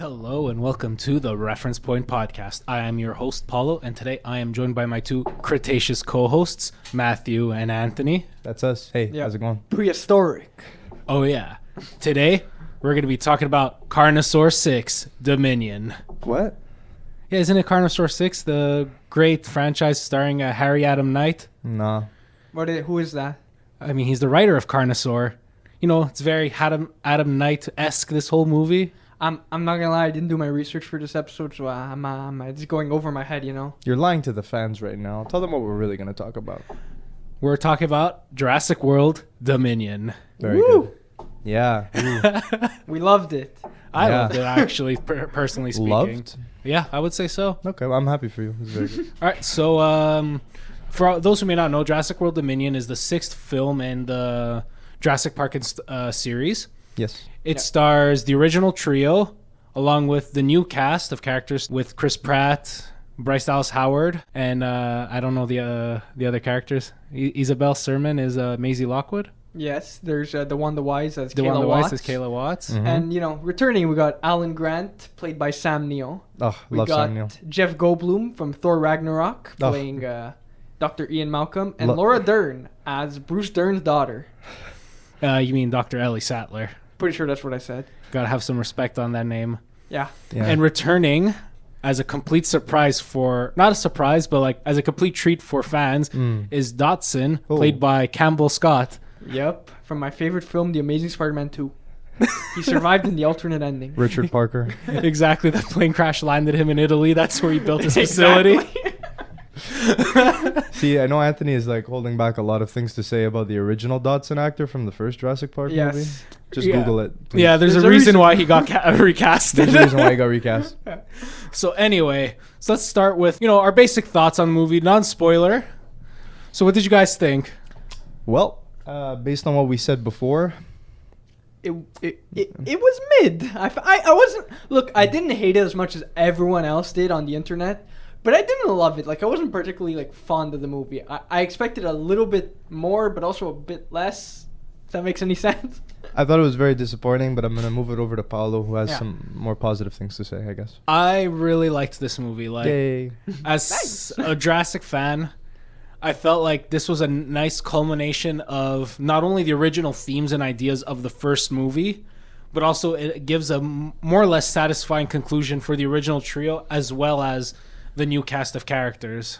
Hello and welcome to the Reference Point Podcast. I am your host, Paolo, and today I am joined by my two Cretaceous co-hosts, Matthew and Anthony. That's us. Hey, how's it going? Prehistoric. Oh yeah. Today, we're going to be talking about Carnosaur 6, Dominion. What? Yeah, isn't it Carnosaur 6, the great franchise starring Harry Adam Knight? Nah. Who is that? I mean, he's the writer of Carnosaur. You know, it's very Adam Knight-esque, this whole movie. I'm not gonna lie, I didn't do my research for this episode, so I'm just going over my head, you know. You're lying to the fans right now. Tell them what we're really going to talk about. We're talking about Jurassic World, Dominion. Very good. Yeah. We loved it. I loved it, actually, personally speaking. Loved? Yeah, I would say so. Okay, well, I'm happy for you. It's very good. All right, so for those who may not know, Jurassic World Dominion is the sixth film in the Jurassic Park series. Yes. It stars the original trio, along with the new cast of characters with Chris Pratt, Bryce Dallas Howard, and I don't know the other characters. Isabel Sermon is Maisie Lockwood. Yes, there's the Wise as The Kayla one Watts. Wise is Kayla Watts. Mhm. And, you know, returning, we got Alan Grant, played by Sam Neill. Oh, We love got Sam Neill. Jeff Goldblum from Thor Ragnarok, Oh. playing Dr. Ian Malcolm. And Laura Dern as Bruce Dern's daughter. You mean Dr. Ellie Sattler. Pretty sure that's what I said. Gotta have some respect on that name. Yeah. Yeah. And returning as a complete surprise not a surprise, but like as a complete treat for fans, is Dotson, played by Campbell Scott. Yep. From my favorite film, The Amazing Spider-Man 2. He survived in the alternate ending. Richard Parker. Exactly. That plane crash landed him in Italy. That's where he built his facility. See, I know Anthony is like holding back a lot of things to say about the original Dodson actor from the first Jurassic Park movie. Yes. Just Yeah. Google it. Please. Yeah, there's a reason why he got recast. There's a reason why he got recast. So anyway, so let's start with, our basic thoughts on the movie, non-spoiler. So what did you guys think? Well, based on what we said before, It was mid. I wasn't. Look, I didn't hate it as much as everyone else did on the internet, but I didn't love it. Like, I wasn't particularly like fond of the movie. I expected a little bit more, but also a bit less. If that makes any sense. I thought it was very disappointing, but I'm going to move it over to Paolo, who has Yeah. some more positive things to say, I guess. I really liked this movie. Like, Yay. as a Jurassic fan, I felt like this was a nice culmination of not only the original themes and ideas of the first movie, but also it gives a more or less satisfying conclusion for the original trio as well as the new cast of characters.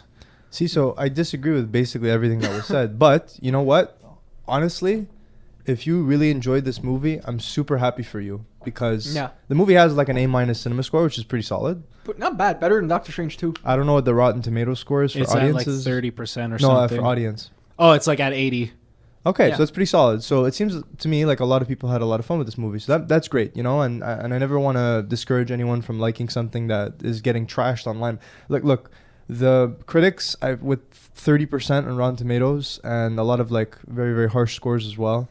See, so I disagree with basically everything that was said, but you know what? Honestly, if you really enjoyed this movie, I'm super happy for you because the movie has like an A- cinema score, which is pretty solid. But not bad. Better than Doctor Strange 2. I don't know what the Rotten Tomatoes score is for It's audiences. at like 30% or No, something. for audience. Oh, it's like at 80. Okay, Yeah. so that's pretty solid. So it seems to me like a lot of people had a lot of fun with this movie. So that's great, and I never want to discourage anyone from liking something that is getting trashed online. Look, the critics with 30% on Rotten Tomatoes and a lot of like very, very harsh scores as well.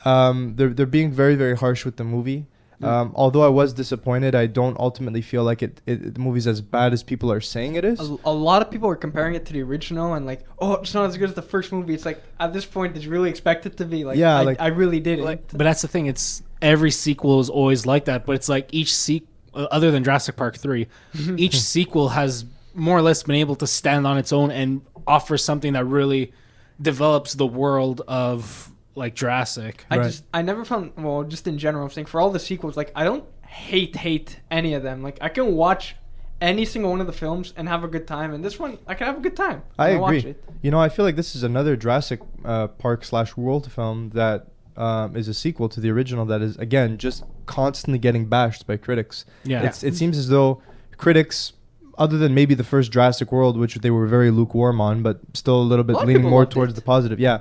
They're being very, very harsh with the movie. Although I was disappointed, I don't ultimately feel like the movie's as bad as people are saying it is. A lot of people are comparing it to the original and like, oh, it's not as good as the first movie. It's like, at this point, did you really expect it to be? Like, Yeah, I really didn't. But that's the thing. It's every sequel is always like that. But it's like each other than Jurassic Park 3, each sequel has more or less been able to stand on its own and offer something that really develops the world of like Jurassic. I never found, well, just in general, I'm saying for all the sequels, like, I don't hate any of them. Like, I can watch any single one of the films and have a good time. And this one, I can have a good time. I when agree. Watch it. I feel like this is another Jurassic Park / World film that is a sequel to the original that is, again, just constantly getting bashed by critics. Yeah. It seems as though critics, other than maybe the first Jurassic World, which they were very lukewarm on, but still a little bit leaning more towards the positive. Yeah.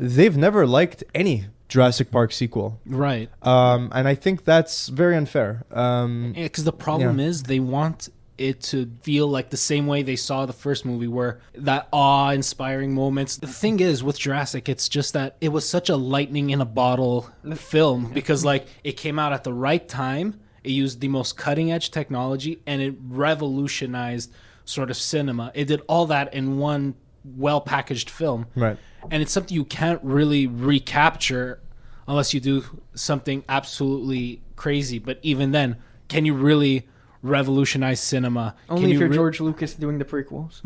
They've never liked any Jurassic Park sequel. Right. And I think that's very unfair. Because the problem is they want it to feel like the same way they saw the first movie, where that awe-inspiring moments. The thing is with Jurassic, it's just that it was such a lightning in a bottle film because like it came out at the right time. It used the most cutting-edge technology and it revolutionized sort of cinema. It did all that in one well-packaged film. Right. And it's something you can't really recapture unless you do something absolutely crazy. But even then, can you really revolutionize cinema? Only if you're George Lucas doing the prequels.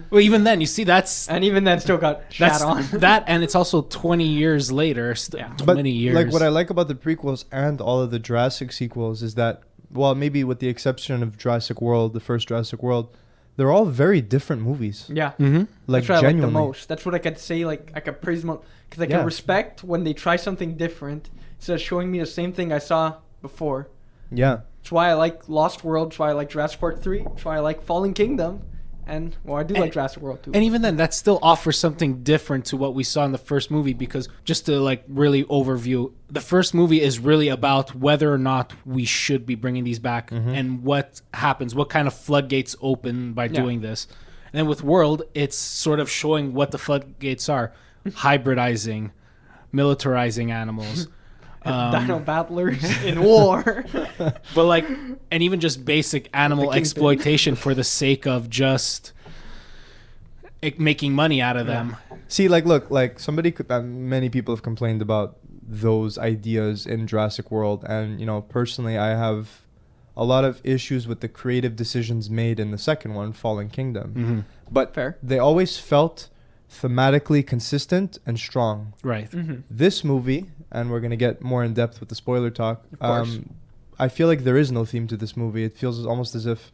Well, even then, you see, that's And even then, still got shat on. that, and it's also 20 years later. 20 years. Like what I like about the prequels and all of the Jurassic sequels is that, well, maybe with the exception of Jurassic World, the first Jurassic World, they're all very different movies. Yeah. Mm-hmm. Like That's what I like the genuinely. most. That's what I could say. Like I could praise them because I Yeah. can respect when they try something different instead of showing me the same thing I saw before. Yeah. That's why I like Lost World. That's why I like Jurassic Park 3. That's why I like Fallen Kingdom. And, well, I do like Jurassic World too. And even then, that still offers something different to what we saw in the first movie, because just to like really overview, the first movie is really about whether or not we should be bringing these back and what happens, what kind of floodgates open by doing this. And then with World, it's sort of showing what the floodgates are: hybridizing, militarizing animals. Dino battlers in war. But like, and even just basic animal exploitation for the sake of just making money out of them. See, like, look, like somebody could, many people have complained about those ideas in Jurassic World. And, you know, personally, I have a lot of issues with the creative decisions made in the second one, Fallen Kingdom. Mm-hmm. But Fair. they always felt thematically consistent and strong. Right. Mm-hmm. This movie, and we're going to get more in depth with the spoiler talk, Of course. I feel like there is no theme to this movie. It feels almost as if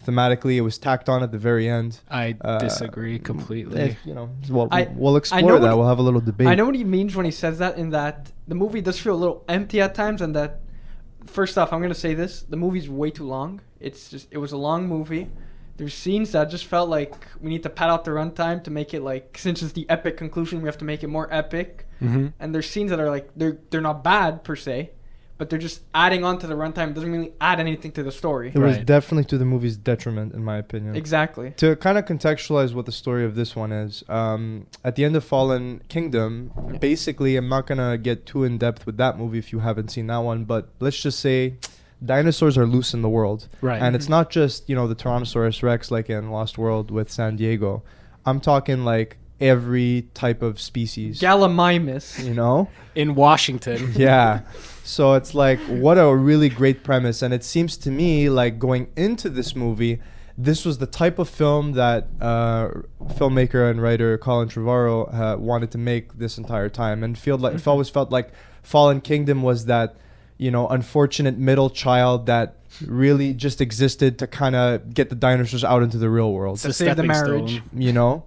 thematically it was tacked on at the very end. I disagree completely. You know, well, I- we'll I explore know that. what We'll have a little debate. I know what he means when he says that, in that the movie does feel a little empty at times, and that, first off, I'm going to say this, the movie's way too long. It was a long movie. There's scenes that just felt like we need to pad out the runtime to make it, like, since it's the epic conclusion, we have to make it more epic. Mm-hmm. And there's scenes that are like, they're not bad per se, but they're just adding on to the runtime. It doesn't really add anything to the story. It was Right. definitely to the movie's detriment, in my opinion. Exactly. To kind of contextualize what the story of this one is, at the end of Fallen Kingdom, basically, I'm not going to get too in depth with that movie if you haven't seen that one, but let's just say dinosaurs are loose in the world. Right. And it's not just, you know, the Tyrannosaurus Rex like in Lost World with San Diego. I'm talking like every type of species, Gallimimus. you know? In Washington. Yeah. So it's like, what a really great premise. And it seems to me like going into this movie, this was the type of film that filmmaker and writer Colin Trevorrow wanted to make this entire time. And it always felt like Fallen Kingdom was that, you know, unfortunate middle child that really just existed to kind of get the dinosaurs out into the real world, It's a save the stepping marriage. stone. you know?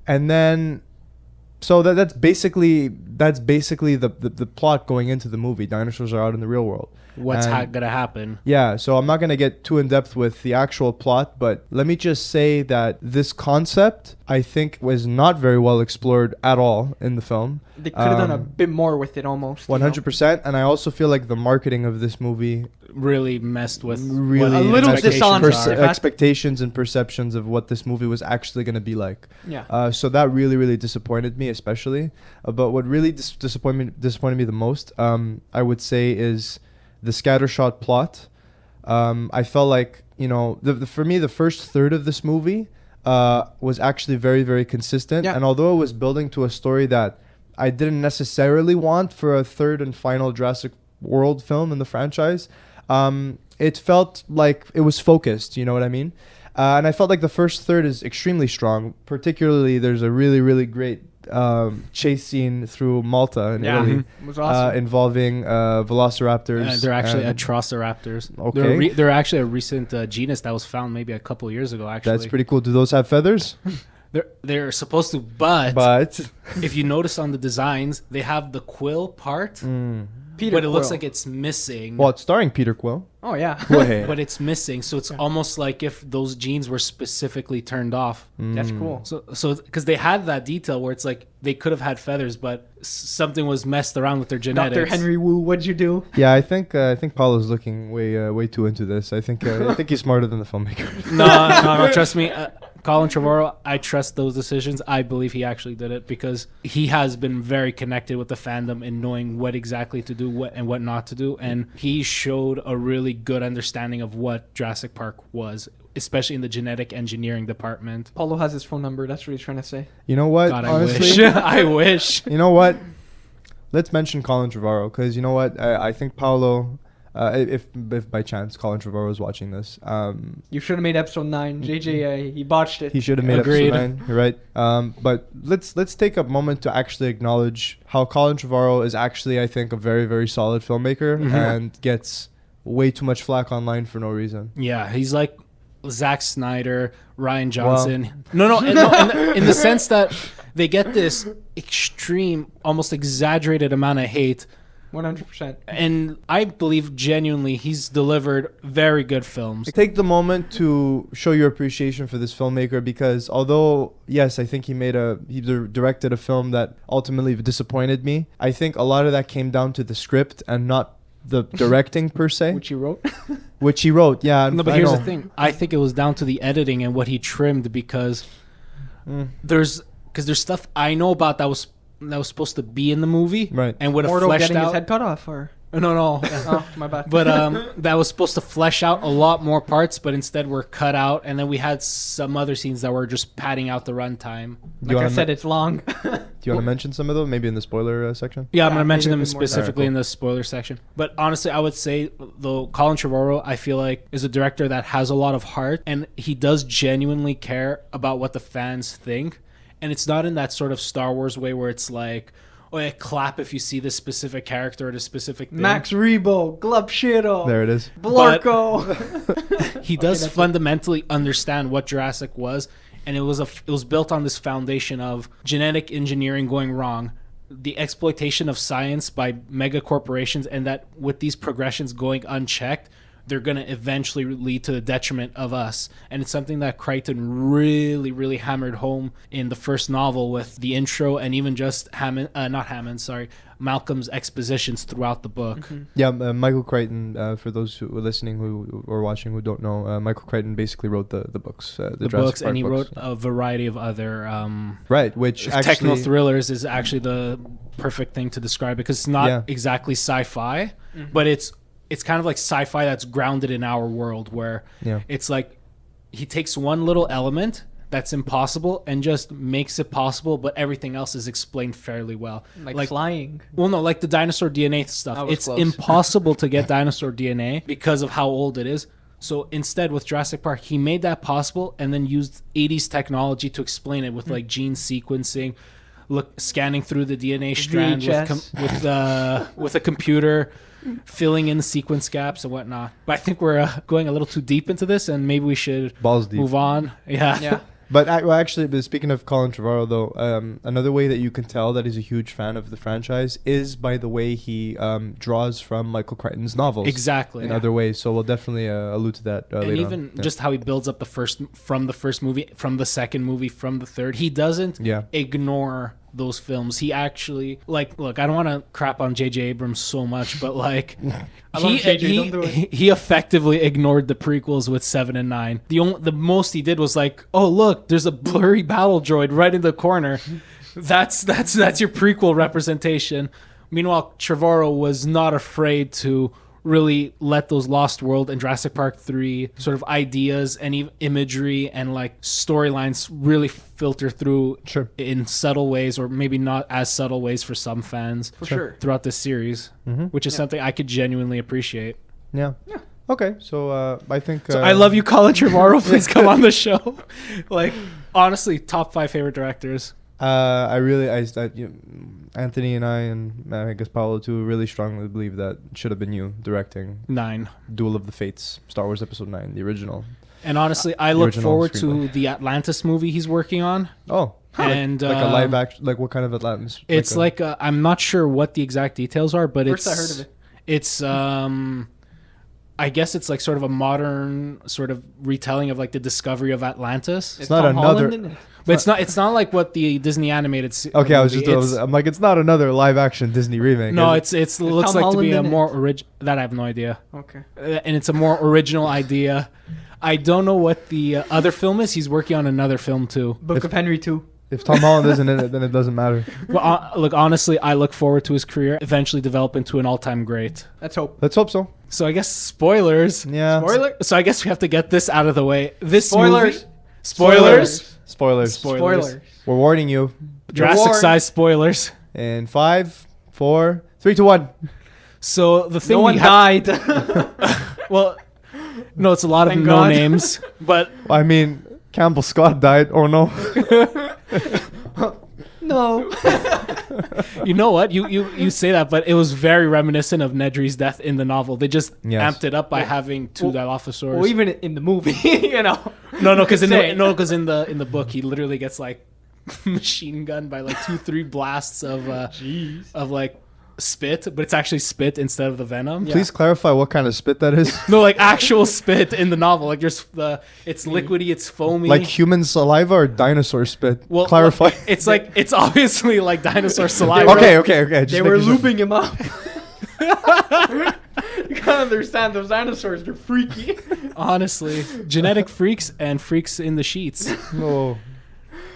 And then, so that's basically the plot going into the movie. Dinosaurs are out in the real world. What's And- gonna happen? Yeah, so I'm not going to get too in depth with the actual plot, but let me just say that this concept, I think, was not very well explored at all in the film. They could have done a Um, bit more with it almost. you know? 100%. And I also feel like the marketing of this movie Really messed with really A little expectations dishonest. are. expectations and perceptions of what this movie was actually going to be like. Yeah. So that really, really disappointed me, especially. But what really disappointed me the most, I would say, is the scattershot plot. I felt like, you know, for me, the first third of this movie was actually very, very consistent. Yeah. And although it was building to a story that I didn't necessarily want for a third and final Jurassic World film in the franchise, it felt like it was focused, you know what I mean? And I felt like the first third is extremely strong. Particularly, there's a really, really great chase scene through Malta in Yeah. Italy, It was awesome. involving velociraptors. They're actually and atrociraptors. Okay. They're actually a recent genus that was found maybe a couple of years ago. Actually, that's pretty cool. Do those have feathers? They're supposed to, but But if you notice on the designs, they have the quill part, Peter but it looks Quill. like it's missing. well, it's starring Peter Quill. Oh yeah. But it's missing, so it's almost like if those genes were specifically turned off. That's cool. So because they had that detail where it's like they could have had feathers, but something was messed around with their genetics. Dr. Henry Wu, what'd you do? Yeah, I think Paolo's looking way too into this. I think he's smarter than the filmmaker. No, trust me. Colin Trevorrow, I trust those decisions. I believe he actually did it because he has been very connected with the fandom in knowing what exactly to do and what not to do. And he showed a really good understanding of what Jurassic Park was, especially in the genetic engineering department. Paulo has his phone number. That's what he's trying to say. You know what? God, Honestly, I wish. you know what? Let's mention Colin Trevorrow because you know what? I think Paolo if by chance Colin Trevorrow is watching this, You should have made episode 9. JJ, he botched it. he should have made Agreed. episode 9. You're right. But let's take a moment to actually acknowledge how Colin Trevorrow is actually, I think, a very, very solid filmmaker and gets way too much flack online for no reason. Yeah, he's like Zack Snyder, Ryan Johnson. In the sense that they get this extreme, almost exaggerated amount of hate. 100%. And I believe genuinely he's delivered very good films. Take the moment to show your appreciation for this filmmaker, because although, yes, I think he directed a film that ultimately disappointed me, I think a lot of that came down to the script and not the directing per se. Which he wrote. Which he wrote, yeah. No, but here's the thing. I think it was down to the editing and what he trimmed, because there's stuff I know about that was supposed to be in the movie, right? And would have Mordo fleshed getting out his head cut off, or no. Oh, my bad. But that was supposed to flesh out a lot more parts, but instead were cut out, and then we had some other scenes that were just padding out the runtime. Like I said, it's long. Do you want to mention some of those, maybe in the spoiler section? Yeah, I'm going to mention maybe them a bit more specifically in the spoiler section. But honestly, I would say, though, Colin Trevorrow, I feel like, is a director that has a lot of heart, and he does genuinely care about what the fans think. And it's not in that sort of Star Wars way where it's like, oh, yeah, clap if you see this specific character or this specific thing. Max Rebo, Glubshido. There it is. Blorko. He does fundamentally understand what Jurassic was, and it was built on this foundation of genetic engineering going wrong, the exploitation of science by mega corporations, and that with these progressions going unchecked, they're going to eventually lead to the detriment of us. And it's something that Crichton really, really hammered home in the first novel with the intro, and even just Malcolm's expositions throughout the book. Yeah, Michael Crichton, for those who are listening who or watching who don't know, Michael Crichton basically wrote the books. The Jurassic books, Park and he books. wrote a variety of other right, which techno actually, thrillers is actually the perfect thing to describe it, because it's not exactly sci-fi, but it's kind of like sci-fi that's grounded in our world, where it's like he takes one little element that's impossible and just makes it possible, but everything else is explained fairly well. Like flying. Well, no, like the dinosaur DNA stuff. It's close. impossible to get dinosaur DNA because of how old it is. So instead, with Jurassic Park, he made that possible and then used 80s technology to explain it with like gene sequencing, scanning through the DNA strand with a computer, filling in the sequence gaps and whatnot. But I think we're going a little too deep into this, and maybe we should move on. Yeah. But actually, speaking of Colin Trevorrow, though, another way that you can tell that he's a huge fan of the franchise is by the way he draws from Michael Crichton's novels. Exactly. In other ways. So we'll definitely allude to that later. And even just how he builds up the first movie, from the second movie, from the third. He doesn't ignore those films. He actually, look, I don't want to crap on J.J. Abrams so much, but he effectively ignored the prequels with 7 and 9. The most he did was like, oh look, there's a blurry battle droid right in the corner. That's your prequel representation. Meanwhile, Trevorrow was not afraid to really let those Lost World and Jurassic Park 3 sort of ideas and imagery and like storylines really filter through in subtle ways, or maybe not as subtle ways for some fans throughout this series, which is something I could genuinely appreciate. Yeah. Okay, so I think... So I love you, Colin Trevorrow. Please come on the show. Honestly, top 5 favorite directors. Anthony and I, and I guess Paolo too, really strongly believe that it should have been you directing 9. Duel of the Fates, Star Wars Episode 9, the original. And honestly, I look forward to the Atlantis movie he's working on. Oh. And like a live action, like what kind of Atlantis? It's I'm not sure what the exact details are, but First I heard of it. It's I guess it's like sort of a modern sort of retelling of like the discovery of Atlantis. It's not another. But it's not like what the Disney animated. Okay, I'm like, it's not another live action Disney remake. No, it looks like to be a more original. That I have no idea. Okay. And it's a more original idea. I don't know what the other film is. He's working on another film too. Book of Henry 2. If Tom Holland isn't in it, then it doesn't matter. Well, look, honestly, I look forward to his career eventually develop into an all-time great. Let's hope. Let's hope so. So I guess spoilers. Yeah. Spoiler. So I guess we have to get this out of the way. Spoilers. Spoilers. We're warning you. Jurassic size spoilers. In 5, 4, 3, 2, 1. So the thing No one we have, died. well, no, it's a lot of Thank no God. names, but I mean, Campbell Scott died, or no? No. you know what? You say that, but it was very reminiscent of Nedry's death in the novel. They just Yes. amped it up by having two Dilophosaurs. Well, even in the movie, you know. No, because in Say. the book he literally gets like machine gunned by like 2-3 blasts of like spit, but it's actually spit instead of the venom. Yeah. Please clarify what kind of spit that is. No, like actual spit in the novel. Like there's it's liquidy, it's foamy. Like human saliva or dinosaur spit? well, Clarify. well, it's like it's obviously like dinosaur saliva. Okay. Just They were making sure. looping him up. You gotta understand, those dinosaurs, they're freaky. Honestly, genetic freaks and freaks in the sheets. Oh.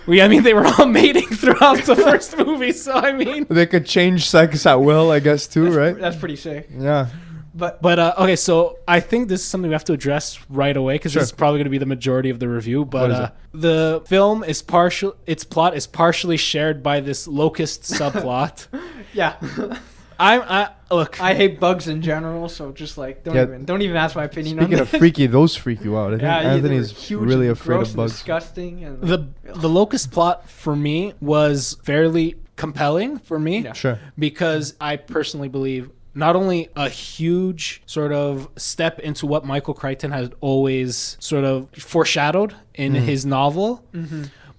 I mean, they were all mating throughout the first movie, so I mean. They could change sex at will, I guess, too, right? That's pretty sick. Yeah. But Okay, so I think this is something we have to address right away because Sure. this is probably going to be the majority of the review. What is But it? the film is its plot is partially shared by this locust subplot. yeah. Look. I hate bugs in general, so just like don't even ask my opinion Speaking on of it. freaky, those freak you out. I think Yeah, Anthony's they're huge really and afraid gross of and bugs. disgusting and The locust plot for me was fairly compelling for me. Yeah. Sure. Because I personally believe not only a huge sort of step into what Michael Crichton has always sort of foreshadowed in his novel,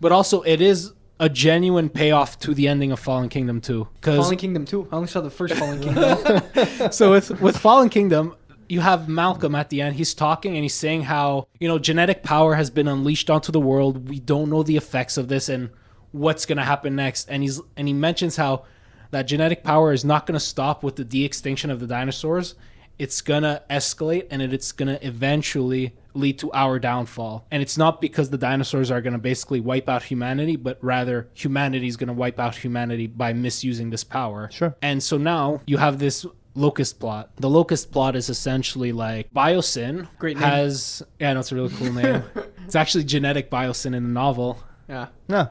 but also it is a genuine payoff to the ending of Fallen Kingdom 2. Fallen Kingdom 2. I only saw the first Fallen Kingdom. So with Fallen Kingdom, you have Malcolm at the end. He's talking and he's saying how, genetic power has been unleashed onto the world. We don't know the effects of this and what's going to happen next. And he mentions how that genetic power is not going to stop with the de-extinction of the dinosaurs. It's going to escalate and it's going to eventually lead to our downfall. And it's not because the dinosaurs are going to basically wipe out humanity, but rather humanity is going to wipe out humanity by misusing this power. Sure. And so now you have this locust plot. The locust plot is essentially like Biosyn Great name. has... Yeah, no, it's a really cool name. It's actually genetic Biosyn in the novel. Yeah. Yeah.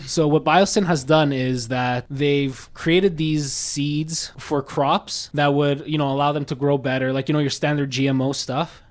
So what Biosyn has done is that they've created these seeds for crops that would, allow them to grow better, like, your standard GMO stuff.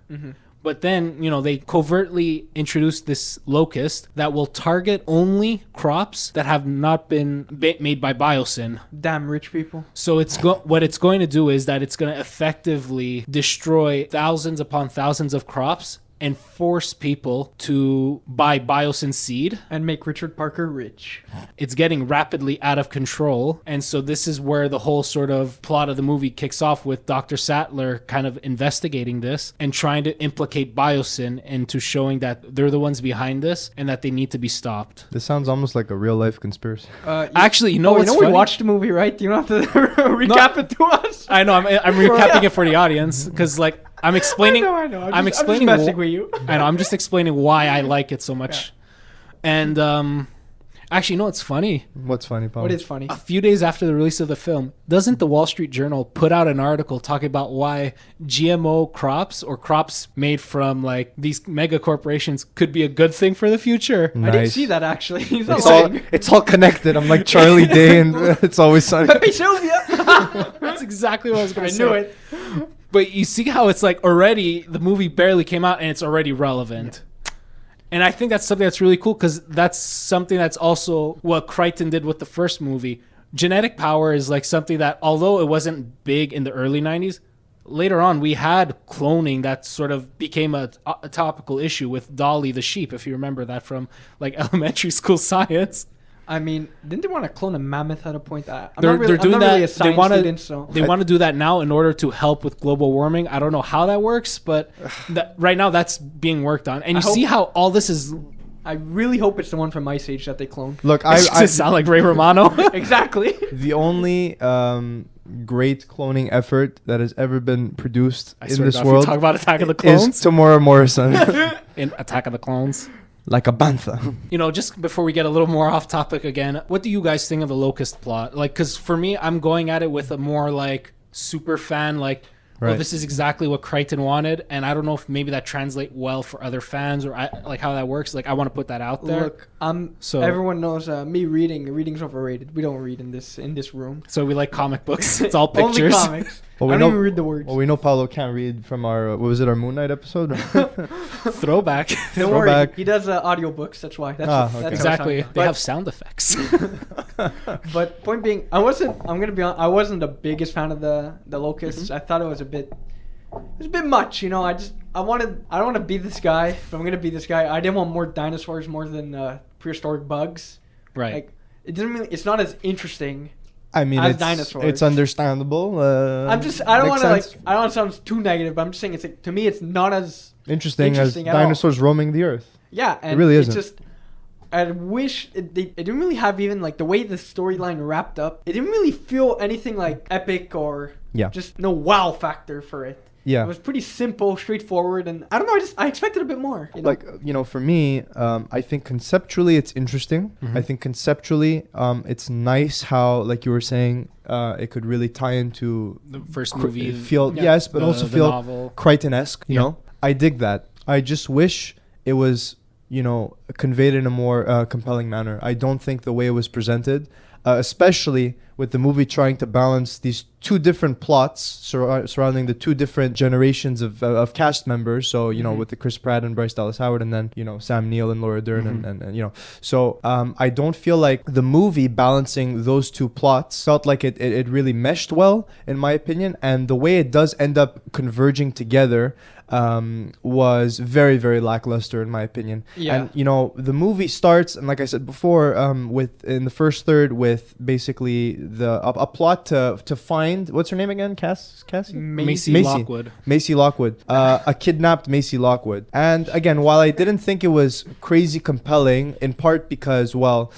But then, they covertly introduced this locust that will target only crops that have not been made by Biosyn. Damn rich people. So what it's going to do is that it's going to effectively destroy thousands upon thousands of crops and force people to buy Biosyn seed. And make Richard Parker rich. It's getting rapidly out of control. And so this is where the whole sort of plot of the movie kicks off with Dr. Sattler kind of investigating this and trying to implicate Biosyn into showing that they're the ones behind this and that they need to be stopped. This sounds almost like a real life conspiracy. Actually, what's we funny? watched the movie, right? You don't have to recap it to us. I know, I'm recapping it for the audience because, like, I'm explaining. I know. I'm explaining. I'm just messing with you. I know. I'm just explaining why I like it so much. And actually, what's funny? What's funny, Paolo? What is funny? A few days after the release of the film, doesn't the Wall Street Journal put out an article talking about why GMO crops or crops made from like these mega corporations could be a good thing for the future? I didn't see that actually. He's not It's all connected. I'm like Charlie Day and It's Always Sunny. Pepe Sylvia. That's exactly what I was going I to say. knew it. But you see how it's like already the movie barely came out and it's already relevant. And I think that's something that's really cool because that's something that's also what Crichton did with the first movie. Genetic power is like something that, although it wasn't big in the early 90s, later on we had cloning that sort of became a topical issue with Dolly the sheep, if you remember that from like elementary school science. I mean, didn't they want to clone a mammoth at a point? I'm They're doing not that. really a science student, so. They want to do that now in order to help with global warming. I don't know how that works, but right now that's being worked on. And you see how all this is. I really hope it's the one from Ice Age that they clone. Look, It's I just sound like Ray Romano. Exactly. the only great cloning effort that has ever been produced I in swear this to God, if we world talk about Attack of the is Clones. Tamora Morrison. In Attack of the Clones. Like a bantha. Just before we get a little more off topic again, what do you guys think of the Locust plot? Like, because for me, I'm going at it with a more like super fan, like, well, this is exactly what Crichton wanted, and I don't know if maybe that translates well for other fans or like how that works. Like I want to put that out there. Look, everyone knows me reading's overrated. We don't read in this room. So we like comic books. It's all pictures. Only comics. Well, I don't even read the words. Well, we know Paolo can't read from our what was it, our Moon Knight episode? Throwback. Don't worry, he does audiobooks. That's why. Okay. Exactly. They have sound effects. But point being, I'm gonna be honest, I wasn't the biggest fan of the Locusts. I thought it was a bit much, you know. I don't want to be this guy. If I'm gonna be this guy, I didn't want more dinosaurs more than prehistoric bugs. Right. Like it's not as interesting. I mean, as dinosaurs. It's understandable. I don't want to sound too negative, but I'm just saying it's like, to me, it's not as interesting as dinosaurs roaming the earth. Yeah, and it really isn't. Just, I wish it didn't really have even like the way the storyline wrapped up. It didn't really feel anything like epic or just no wow factor for it. Yeah, it was pretty simple, straightforward, and I don't know. I expected a bit more. You know? Like, you know, for me, I think conceptually it's interesting. I think conceptually, it's nice how, like you were saying, it could really tie into the first movie. But also feel Crichton-esque. You know, I dig that. I just wish it was, you know, conveyed in a more compelling manner. I don't think the way it was presented, especially with the movie trying to balance these two different plots surrounding the two different generations of cast members. So, you know, with the Chris Pratt and Bryce Dallas Howard, and then, you know, Sam Neill and Laura Dern, and you know. So I don't feel like the movie balancing those two plots felt like it really meshed well, in my opinion. And the way it does end up converging together was very, very lackluster, in my opinion. Yeah. And, you know, the movie starts, and like I said before, in the first third with basically a plot to find, what's her name again? Cassie? Macy Lockwood. Macy Lockwood. A kidnapped Macy Lockwood. And again, while I didn't think it was crazy compelling, in part because, well,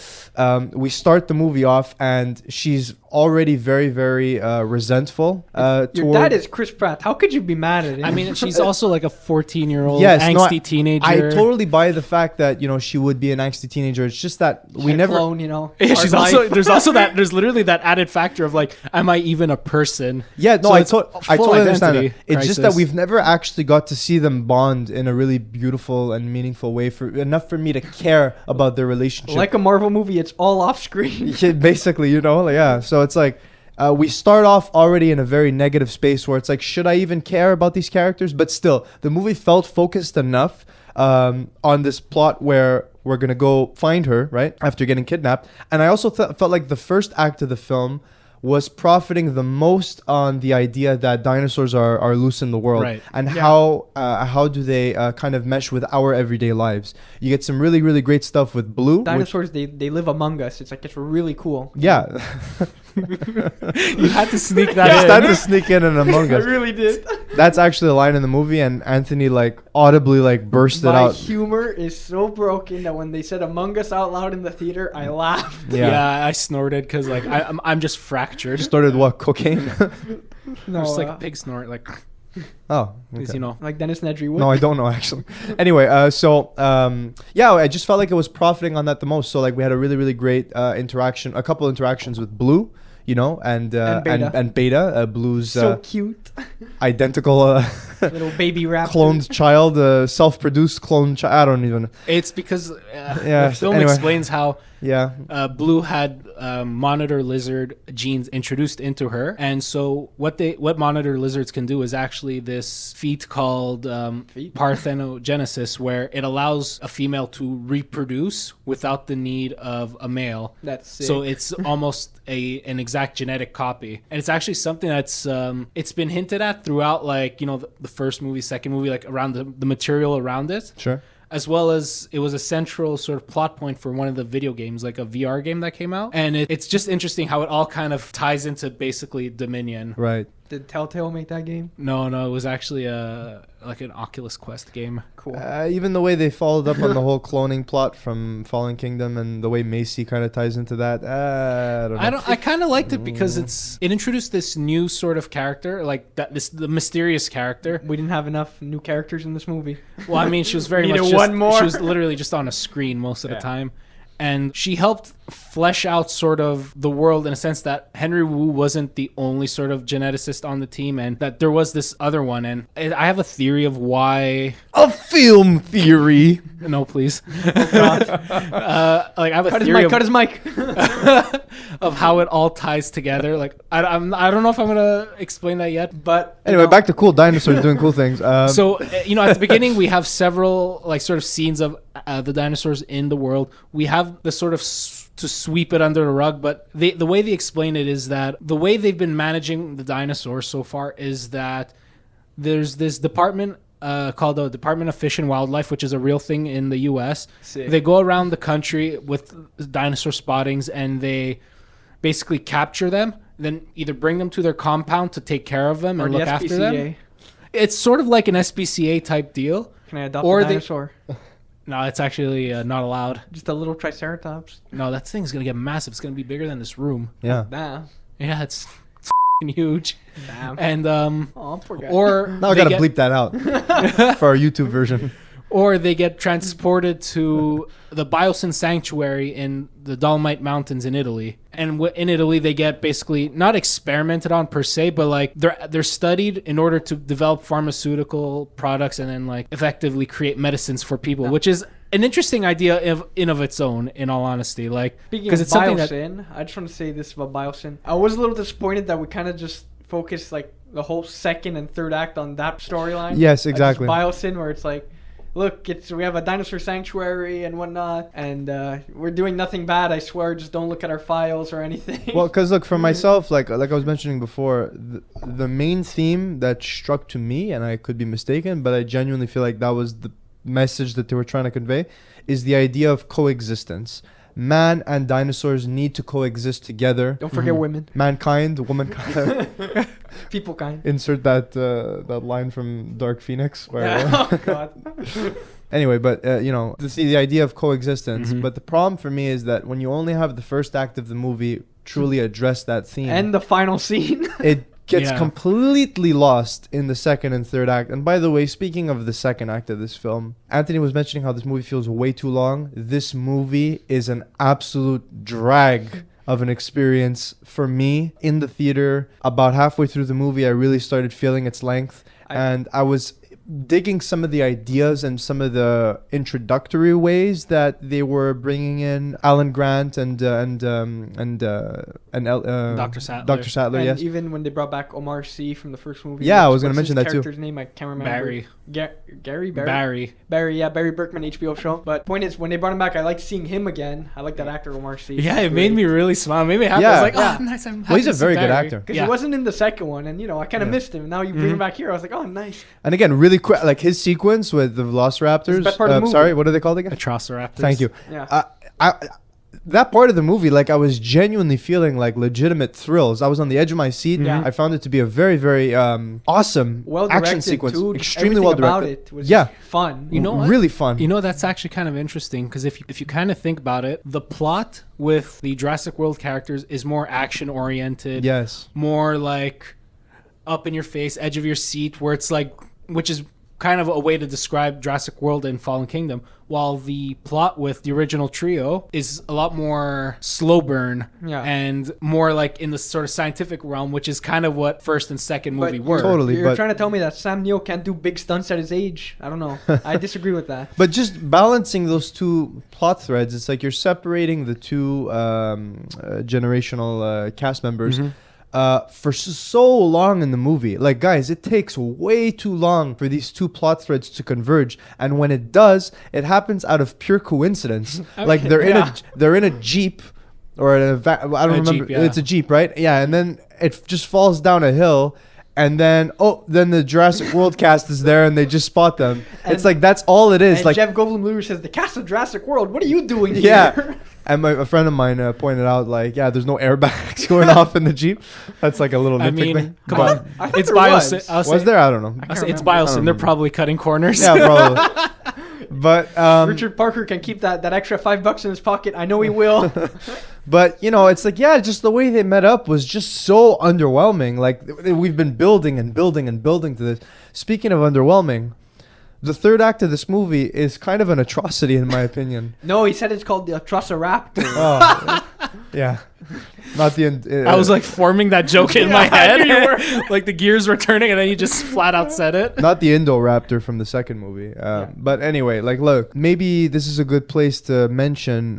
we start the movie off and she's already very, very resentful. Your dad is Chris Pratt. How could you be mad at him? I mean, she's also like a 14-year-old angsty teenager. I totally buy the fact that, you know, she would be an angsty teenager. It's just that we never clone, you know. Yeah, there's literally that added factor of like, am I even a person? Yeah, no, so I totally understand that. It's just that we've never actually got to see them bond in a really beautiful and meaningful way enough for me to care about their relationship. Like a Marvel movie, it's all off screen. Yeah, basically, you know, yeah. So it's like we start off already in a very negative space where it's like, should I even care about these characters? But still, the movie felt focused enough on this plot where we're going to go find her, right, after getting kidnapped. And I also felt like the first act of the film was profiting the most on the idea that dinosaurs are loose in the world, right, and how do they kind of mesh with our everyday lives. You get some really, really great stuff with Blue. Dinosaurs, they live among us. It's like, it's really cool. Yeah. You had to sneak that in. Had to sneak in and among us. I really did. That's actually a line in the movie, and Anthony like audibly like bursted out. My humor is so broken that when they said Among Us out loud in the theater, I laughed. Yeah, I snorted because like I'm just fractured. Started what, cocaine? No, just like a pig snort, like. Oh, okay. You know, like Dennis Nedry would. No, I don't know actually. Anyway, yeah, I just felt like it was profiting on that the most. So like we had a really, really great interaction, a couple interactions with Blue, you know, and Beta, Blue's so cute, identical little baby raptor, cloned child, self-produced cloned child. I don't even. It's because the film explains how Blue had monitor lizard genes introduced into her, and so what monitor lizards can do is actually this feat called parthenogenesis, where it allows a female to reproduce without the need of a male. That's sick. So it's almost an exact genetic copy, and it's actually something that's it's been hinted at throughout, like, you know, the first movie, second movie, like around the material around it. Sure. As well as it was a central sort of plot point for one of the video games, like a VR game that came out. And it's just interesting how it all kind of ties into basically Dominion. Right. Did Telltale make that game? No, it was actually like an Oculus Quest game. Cool. Even the way they followed up on the whole cloning plot from Fallen Kingdom, and the way Macy kind of ties into that, I don't know. I kind of liked it because it introduced this new sort of character, like the mysterious character. We didn't have enough new characters in this movie. Well, I mean, she was very much one more. She was literally just on a screen most of the time. And she helped flesh out sort of the world in a sense that Henry Wu wasn't the only sort of geneticist on the team, and that there was this other one. And I have a theory of why. A film theory. No, please. Oh, God. Like I have a theory cut his mic. of how it all ties together. Like I don't know if I'm gonna explain that yet, but Anyway, back to cool dinosaurs doing cool things. So at the beginning we have several like sort of scenes of the dinosaurs in the world. We have the sort of to sweep it under the rug, but the way they explain it is that the way they've been managing the dinosaurs so far is that there's this department called the Department of Fish and Wildlife, which is a real thing in the U.S. Sick. They go around the country with dinosaur spottings, and they basically capture them, then either bring them to their compound to take care of them and look after them. It's sort of like an SPCA type deal. Can I adopt a dinosaur? No, it's actually not allowed. Just a little triceratops. No, that thing's going to get massive. It's going to be bigger than this room. Yeah. Damn. Yeah, it's huge. Damn. And oh, poor guy. or Now I gotta bleep that out for our YouTube version. Or they get transported to the Biosyn Sanctuary in the Dolomite Mountains in Italy. And in Italy, they get basically not experimented on per se, but like they're studied in order to develop pharmaceutical products and then like effectively create medicines for people, which is an interesting idea in of its own, in all honesty. Like, speaking of Biosyn, I just want to say this about Biosyn. I was a little disappointed that we kind of just focused like the whole second and third act on that storyline. Yes, exactly. Biosyn, where it's like, look, we have a dinosaur sanctuary and whatnot, and we're doing nothing bad, I swear. Just don't look at our files or anything. Well, because look, for myself, like I was mentioning before, the main theme that struck to me, and I could be mistaken, but I genuinely feel like that was the message that they were trying to convey, is the idea of coexistence. Man and dinosaurs need to coexist together. Don't forget women. Mankind, womankind. People kind. Insert that line from Dark Phoenix. Where Oh, God. Anyway, but to see the idea of coexistence. Mm-hmm. But the problem for me is that when you only have the first act of the movie truly address that theme, and the final scene, it gets completely lost in the second and third act. And by the way, speaking of the second act of this film, Anthony was mentioning how this movie feels way too long. This movie is an absolute drag of an experience for me in the theater. About halfway through the movie, I really started feeling its length, and I was digging some of the ideas and some of the introductory ways that they were bringing in Alan Grant and Dr. Sattler. Dr. Sattler, and yes. even when they brought back Omar Sy from the first movie. Yeah, I was going to mention that too. Character's name I can't remember. Barry. Barry. Barry Berkman, HBO show. But point is, when they brought him back, I liked seeing him again. I like that actor Omar Sy. Yeah, it made me really smile. It made me happy. Yeah. I was like, oh, nice. I'm happy. Well, he's a to see very good Barry. actor. Because he wasn't in the second one, and I kind of missed him. Now you bring him back here. I was like, oh, nice. And again, really quick, like his sequence with the Velociraptors. Best part of the movie. Sorry, what are they called again? Atrociraptors. Thank you. Yeah. That part of the movie, like I was genuinely feeling like legitimate thrills. I was on the edge of my seat. Yeah. I found it to be a very, very awesome action sequence. Too. Extremely well directed. It was fun. You know what? Really fun. You know, that's actually kind of interesting because if you kind of think about it, the plot with the Jurassic World characters is more action oriented. Yes. More like up in your face, edge of your seat, where it's like, which is kind of a way to describe Jurassic World and Fallen Kingdom, while the plot with the original trio is a lot more slow burn and more like in the sort of scientific realm, which is kind of what first and second movie were. Totally. You're trying to tell me that Sam Neill can't do big stunts at his age? I don't know. I disagree with that. But just balancing those two plot threads, it's like you're separating the two generational cast members. Mm-hmm. For so long in the movie. Like, guys, it takes way too long for these two plot threads to converge, and when it does, it happens out of pure coincidence. Okay, like they're in a Jeep or I don't remember. Jeep, yeah. It's a Jeep, right? Yeah, and then it just falls down a hill. And then, then the Jurassic World cast is there, and they just spot them. It's like that's all it is. And like Jeff Goldblum says, "The cast of Jurassic World. What are you doing here?" Yeah. And a friend of mine pointed out, like, there's no airbags going off in the Jeep. That's like a little nitpick thing. Come on. It's Biosyn. Was there? I don't know. It's Biosyn. They're probably cutting corners. Yeah, probably. But Richard Parker can keep that extra $5 in his pocket. I know he will. But it's like just the way they met up was just so underwhelming. Like we've been building and building and building to this. Speaking of underwhelming, the third act of this movie is kind of an atrocity in my opinion. No, he said it's called the Atrociraptor. Oh, yeah. Not the end. I was like forming that joke in my I knew you head. Like the gears were turning and then you just flat out said it. not the Indoraptor from the second movie. But anyway, like, look, maybe this is a good place to mention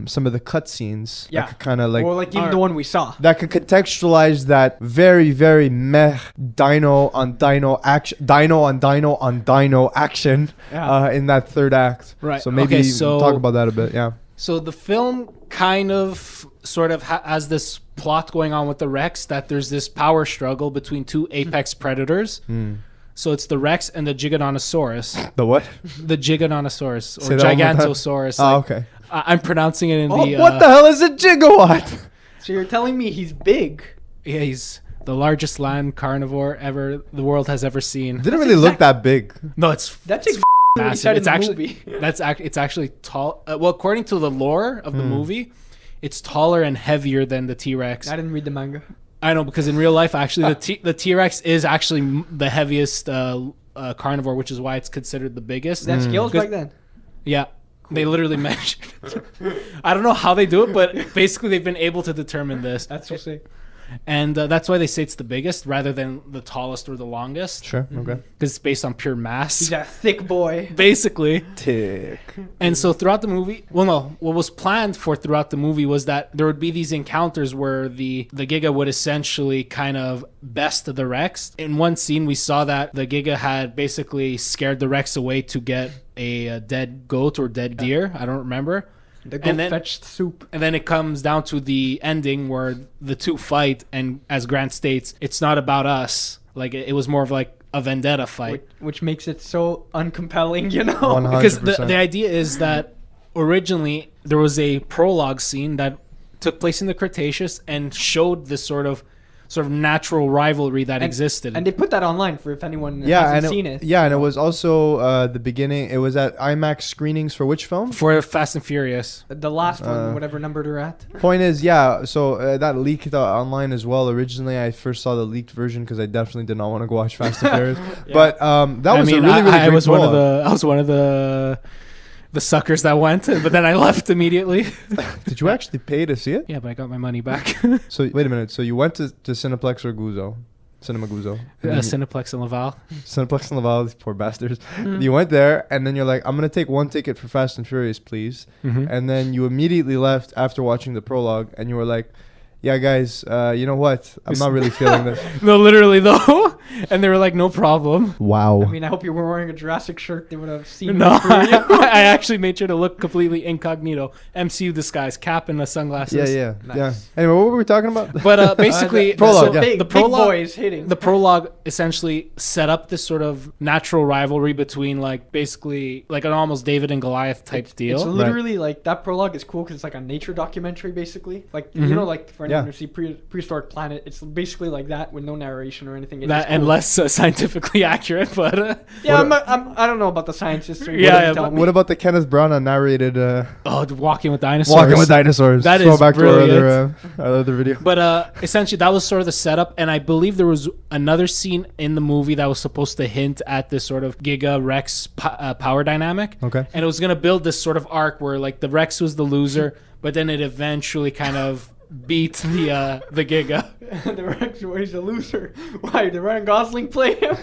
some of the cutscenes. Yeah. That could kind of like, Or like even the one we saw. that could contextualize that very, very meh dino on dino action, action Yeah. in that third act. Right. So maybe Okay, so- talk about that a bit. Yeah. So the film kind of sort of has this plot going on with the Rex, that there's this power struggle between two apex predators. So it's the Rex and the Giganotosaurus. The what? The Giganotosaurus Say or that one more time. Gigantosaurus. Oh, like, okay. I'm pronouncing it in Oh, the... what the hell is a gigawatt? So you're telling me he's big? Yeah, he's the largest land carnivore the world has ever seen. Didn't really look that big. No, it's That's it's exactly what he said massive. in It's the actually movie. it's actually tall. Well, according to the lore of the movie, it's taller and heavier than the T-Rex. I didn't read the manga. I know, because in real life, actually, the T-Rex is actually the heaviest carnivore, which is why it's considered the biggest. That scales back then. Yeah. They literally measured. I don't know how they do it, but basically they've been able to determine this. That's so sick. And that's why they say it's the biggest rather than the tallest or the longest. Sure. Okay. Because it's based on pure mass. He's a thick boy. Basically. Tick. And so throughout the movie, well, no, what was planned for throughout the movie was that there would be these encounters where the Giga would essentially kind of best the Rex. In one scene, we saw that the Giga had basically scared the Rex away to get a dead goat or dead deer. I don't remember. The goat fetched soup. And then it comes down to the ending where the two fight, and as Grant states, it's not about us. Like it was more of like a vendetta fight. Which makes it so uncompelling, you know? 100%. Because the idea is that originally there was a prologue scene that took place in the Cretaceous and showed this sort of natural rivalry that existed. And they put that online for if anyone Yeah, hasn't and seen it. Yeah, and it was also the beginning. It was at IMAX screenings for which film? For Fast and Furious. The last one, whatever number they're at. Point is, yeah. So that leaked online as well. Originally, I first saw the leaked version because I definitely did not want to go watch Fast and Furious. Yeah. But that was a really, really I great was prologue. I was one of the suckers that went, but then I left immediately. Did you actually pay to see it? Yeah, but I got my money back. So wait a minute. So you went to Cineplex or Guzzo? Cinema Guzzo. Cineplex in Laval. Cineplex and Laval, these poor bastards. You went there, and then you're like, I'm going to take one ticket for Fast and Furious, please. And then you immediately left after watching the prologue, and you were like, yeah, guys, you know what? I'm not really feeling this. No, literally though. And they were like, no problem. Wow. I mean, I hope you were wearing a Jurassic shirt. They would have seen No, it for you. I actually made sure to look completely incognito. MCU disguise, cap and the sunglasses. Yeah. Nice. Yeah. Anyway, what were we talking about? But basically, the prologue, so yeah. big, the big prologue, boys hitting. the prologue essentially set up this sort of natural rivalry between like basically like an almost David and Goliath type deal. It's literally like that prologue is cool because it's like a nature documentary, basically. Like you know, like for anyone Yeah. who see Prehistoric Planet, it's basically like that with no narration or anything. It's that just cool. and less scientifically accurate, but Yeah, I don't know about the scientists. What about the Kenneth Branagh narrated Walking with Dinosaurs. Walking with Dinosaurs? That Throw is back brilliant. to our other video. But essentially, that was sort of the setup, and I believe there was another scene in the movie that was supposed to hint at this sort of Giga Rex power dynamic. Okay. And it was gonna build this sort of arc where like the Rex was the loser, but then it eventually kind of beat the Giga. The Rex, where he's a loser. Why did Ryan Gosling play him?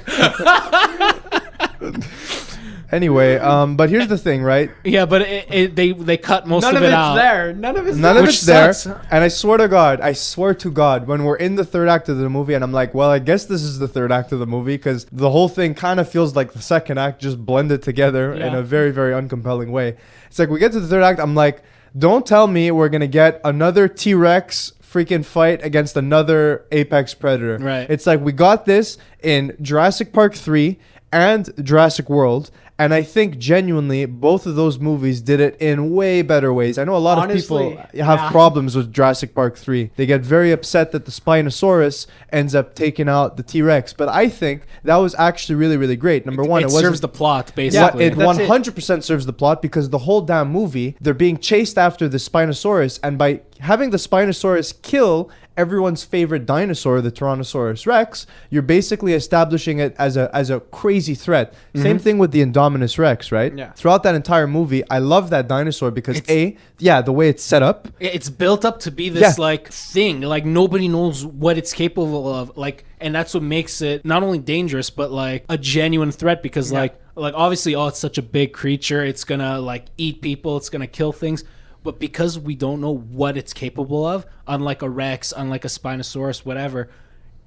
Anyway, but here's the thing, right? Yeah, but they cut most None of of it it's out. there. None of it's None there. of Which it's there. sucks. And I swear to God, when we're in the third act of the movie, and I'm like, well, I guess this is the third act of the movie because the whole thing kind of feels like the second act just blended together in Yeah. a very, very uncompelling way. It's like we get to the third act, I'm like, don't tell me we're going to get another T-Rex freaking fight against another apex predator. Right. It's like we got this in Jurassic Park 3 and Jurassic World. And I think genuinely both of those movies did it in way better ways. I know a lot Honestly, of people have problems with Jurassic Park 3. They get very upset that the Spinosaurus ends up taking out the T-Rex. But I think that was actually really, really great. Number one, it wasn't- serves the plot basically. it 100% serves the plot because the whole damn movie, they're being chased after the Spinosaurus. And by having the Spinosaurus kill everyone's favorite dinosaur, the Tyrannosaurus Rex, you're basically establishing it as a crazy threat. Same thing with the Indominus Rex, right? Yeah. Throughout that entire movie, I love that dinosaur because the way it's set up. It's built up to be this like thing, like nobody knows what it's capable of, like, and that's what makes it not only dangerous but like a genuine threat because like obviously, it's such a big creature, it's gonna like eat people, it's gonna kill things, but because we don't know what it's capable of, unlike a Rex, unlike a Spinosaurus, whatever,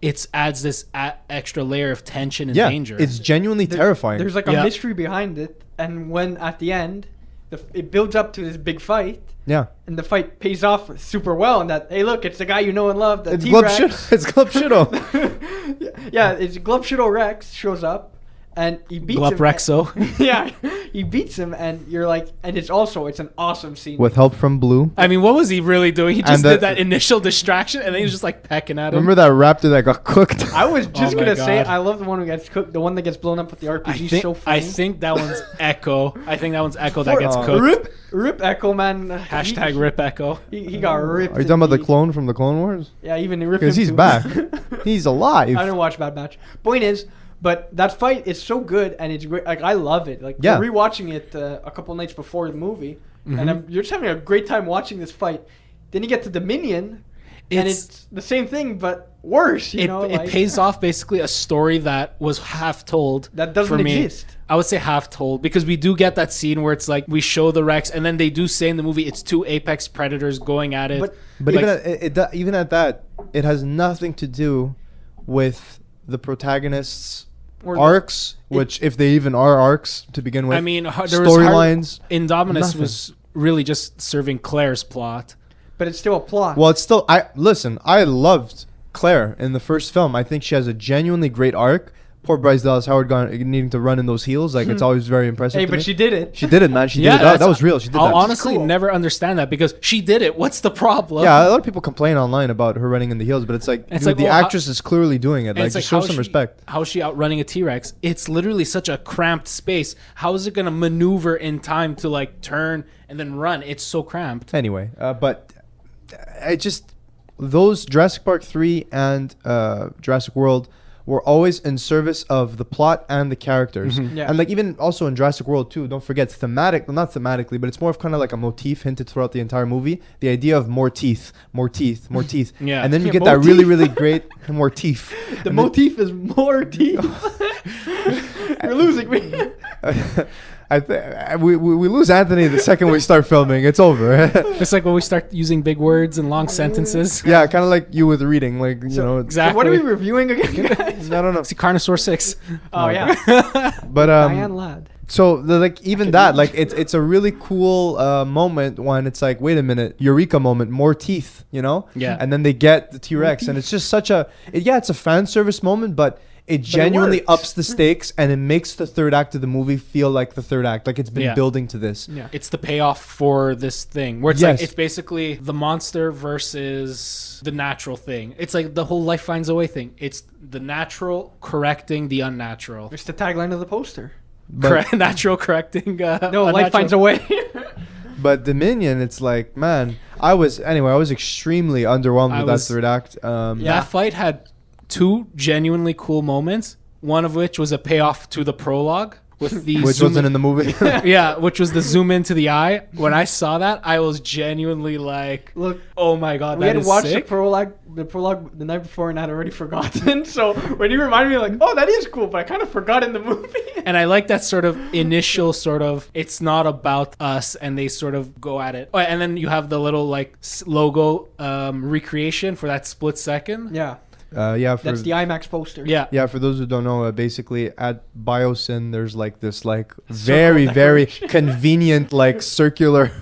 it adds this extra layer of tension and danger. It's genuinely terrifying. There's like a mystery behind it, and when at the end it builds up to this big fight. Yeah. And the fight pays off super well, and that, hey, look, it's the guy you know and love, the It's T-Rex. It's Glubshido. It's Glubshido Rex shows up, and he beats him. Rexo. Yeah, he beats him, and you're like, and it's an awesome scene. With help from Blue. I mean, what was he really doing? He just And did that initial distraction, and then he was just like pecking at him. Remember that raptor that got cooked? I was just my gonna say, God. I love the one who gets cooked, the one that gets blown up with the RPG. So funny. I think that one's Echo. I think that one's Echo that gets cooked. Rip Echo, man. Hashtag Rip Echo. He got ripped. Are you talking about the indeed. clone from the Clone Wars? Yeah, even he ripped Because him he's too. back. He's alive. I didn't watch Bad Batch. Point is, but that fight is so good and it's great. Like, I love it. Like, Yeah. we're rewatching it a couple nights before the movie, and you're just having a great time watching this fight. Then you get to Dominion, and it's the same thing but worse. You know, it pays off basically a story that was half told. That doesn't for me. exist. I would say half told because we do get that scene where it's like we show the Rex, and then they do say in the movie it's two apex predators going at it. But like, even at that, it has nothing to do with the protagonists' arcs, which if they even are arcs to begin with. I mean, there was storylines. Indominus was really just serving Claire's plot. But it's still a plot. Well, it's still. I loved Claire in the first film. I think she has a genuinely great arc. Poor Bryce Dallas Howard needing to run in those heels. Like, it's always very impressive. Hey, to but me. she did it. She did it, man. She did it. That was real. She did I'll that. honestly never understand that because she did it. What's the problem? Yeah, a lot of people complain online about her running in the heels, but it's like, dude, the actress is clearly doing it. Like, just show some respect. How is she outrunning a T-Rex? It's literally such a cramped space. How is it going to maneuver in time to like turn and then run? It's so cramped. Anyway, but I just, those Jurassic Park 3 and Jurassic World were always in service of the plot and the characters. Yeah. And like even also in Jurassic World 2, don't forget not thematically, but it's more of kind of like a motif hinted throughout the entire movie. The idea of more teeth. Yeah. And then you get that really, really great more teeth. The motif is more teeth. You're losing me. We lose Anthony the second we start filming. It's over. It's like when we start using big words and long sentences. Yeah, kind of like you with reading. Like, you know. Exactly. So what are we reviewing again, guys? I don't know. See Carnosaur 6. Oh, yeah. But Diane Ladd. so it's a really cool moment when it's like, wait a minute, eureka moment, more teeth, you know? Yeah. And then they get the T-Rex, and it's just such it's a fan service moment, but it genuinely works. ups the stakes, and it makes the third act of the movie feel like the third act, like it's been building to this. Yeah. It's the payoff for this thing where it's like it's basically the monster versus the natural thing. It's like the whole life finds a way thing. It's the natural correcting the unnatural. It's the tagline of the poster. Natural correcting. No, life finds a way. But Dominion, it's like, man, I was extremely underwhelmed with that third act. That fight had two genuinely cool moments. One of which was a payoff to the prologue with the which wasn't in the movie. Yeah, which was the zoom into the eye. When I saw that, I was genuinely like, look, oh my god, we that had is watched sick. the prologue the night before and I'd already forgotten. So when you reminded me, like, oh, that is cool, but I kind of forgot in the movie. And I like that sort of initial sort of, it's not about us, and they sort of go at it. Oh, and then you have the little like logo recreation for that split second. Yeah. That's the IMAX poster. Yeah, for those who don't know, basically at Biosyn, there's like this like very convenient like circular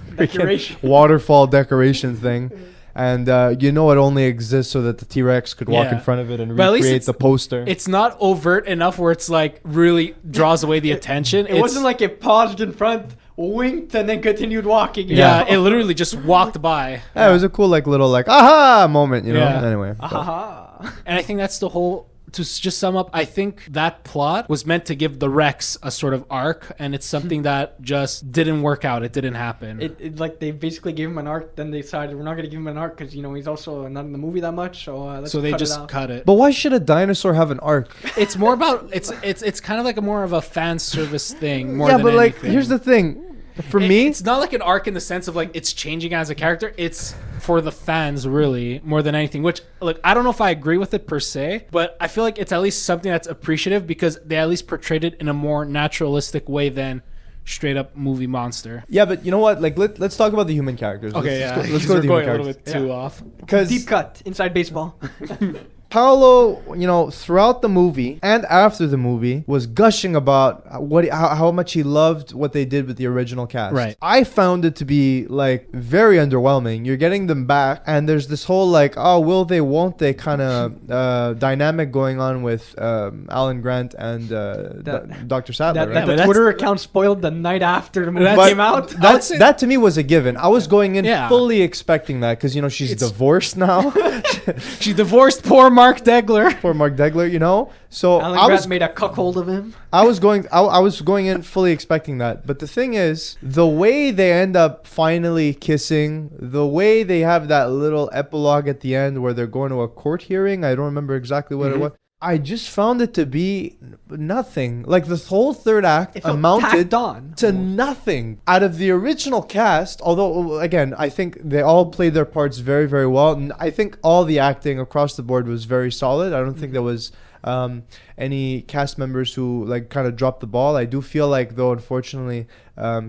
waterfall decoration thing. And it only exists so that the T-Rex could walk in front of it and recreate the poster. It's not overt enough where it's like really draws away the attention. It wasn't like it paused in front, winked, and then continued walking. Yeah, it literally just walked by. Yeah, it was a cool like little like aha moment, you know. Anyway. Aha. And I think that's the whole to just sum up, I think that plot was meant to give the Rex a sort of arc, and it's something that just didn't work out. It didn't happen. It like they basically gave him an arc, then they decided we're not going to give him an arc because he's also not in the movie that much. So they cut just it out. cut it. But why should a dinosaur have an arc? It's more about it's kind of like more of a fan service thing. More Yeah, than but like anything. here's the thing. For me, it's not like an arc in the sense of like it's changing as a character. It's for the fans really more than anything. Which look, I don't know if I agree with it per se, but I feel like it's at least something that's appreciative because they at least portrayed it in a more naturalistic way than straight up movie monster. yeah, but you know what? Like let's talk about the human characters. Okay, Let's go to the human a little characters. bit too off. Because Deep cut inside baseball. Paolo, throughout the movie and after the movie, was gushing about how much he loved what they did with the original cast. Right. I found it to be like very underwhelming. You're getting them back, and there's this whole like, oh, will they, won't they kind of dynamic going on with Alan Grant and Dr. Sadler. that Right? the Twitter account spoiled the night after the movie But came out. That to me was a given. I was going in Yeah. fully expecting that because she's divorced now. She divorced poor Mark Degler. Poor Mark Degler, So Alan I Grant was made a cuckold of him. I was going in fully expecting that. But the thing is, the way they end up finally kissing, the way they have that little epilogue at the end where they're going to a court hearing, I don't remember exactly what it was. I just found it to be nothing. Like the whole third act It felt amounted tacked on. to nothing. Out of the original cast, although again, I think they all played their parts very, very well. And I think all the acting across the board was very solid. I don't think there was any cast members who like kind of dropped the ball. I do feel like though, unfortunately,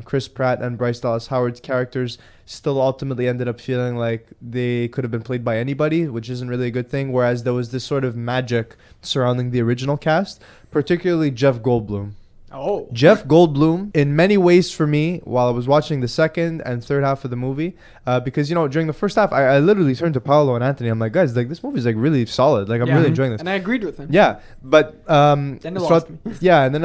Chris Pratt and Bryce Dallas Howard's characters still ultimately ended up feeling like they could have been played by anybody, which isn't really a good thing. Whereas there was this sort of magic surrounding the original cast, particularly Jeff Goldblum. Oh. Jeff Goldblum, in many ways for me, while I was watching the second and third half of the movie, because, during the first half, I literally turned to Paolo and Anthony. I'm like, guys, like this movie's like really solid. Like I'm really enjoying this. And I agreed with him. Yeah, but Then it lost me. yeah, and then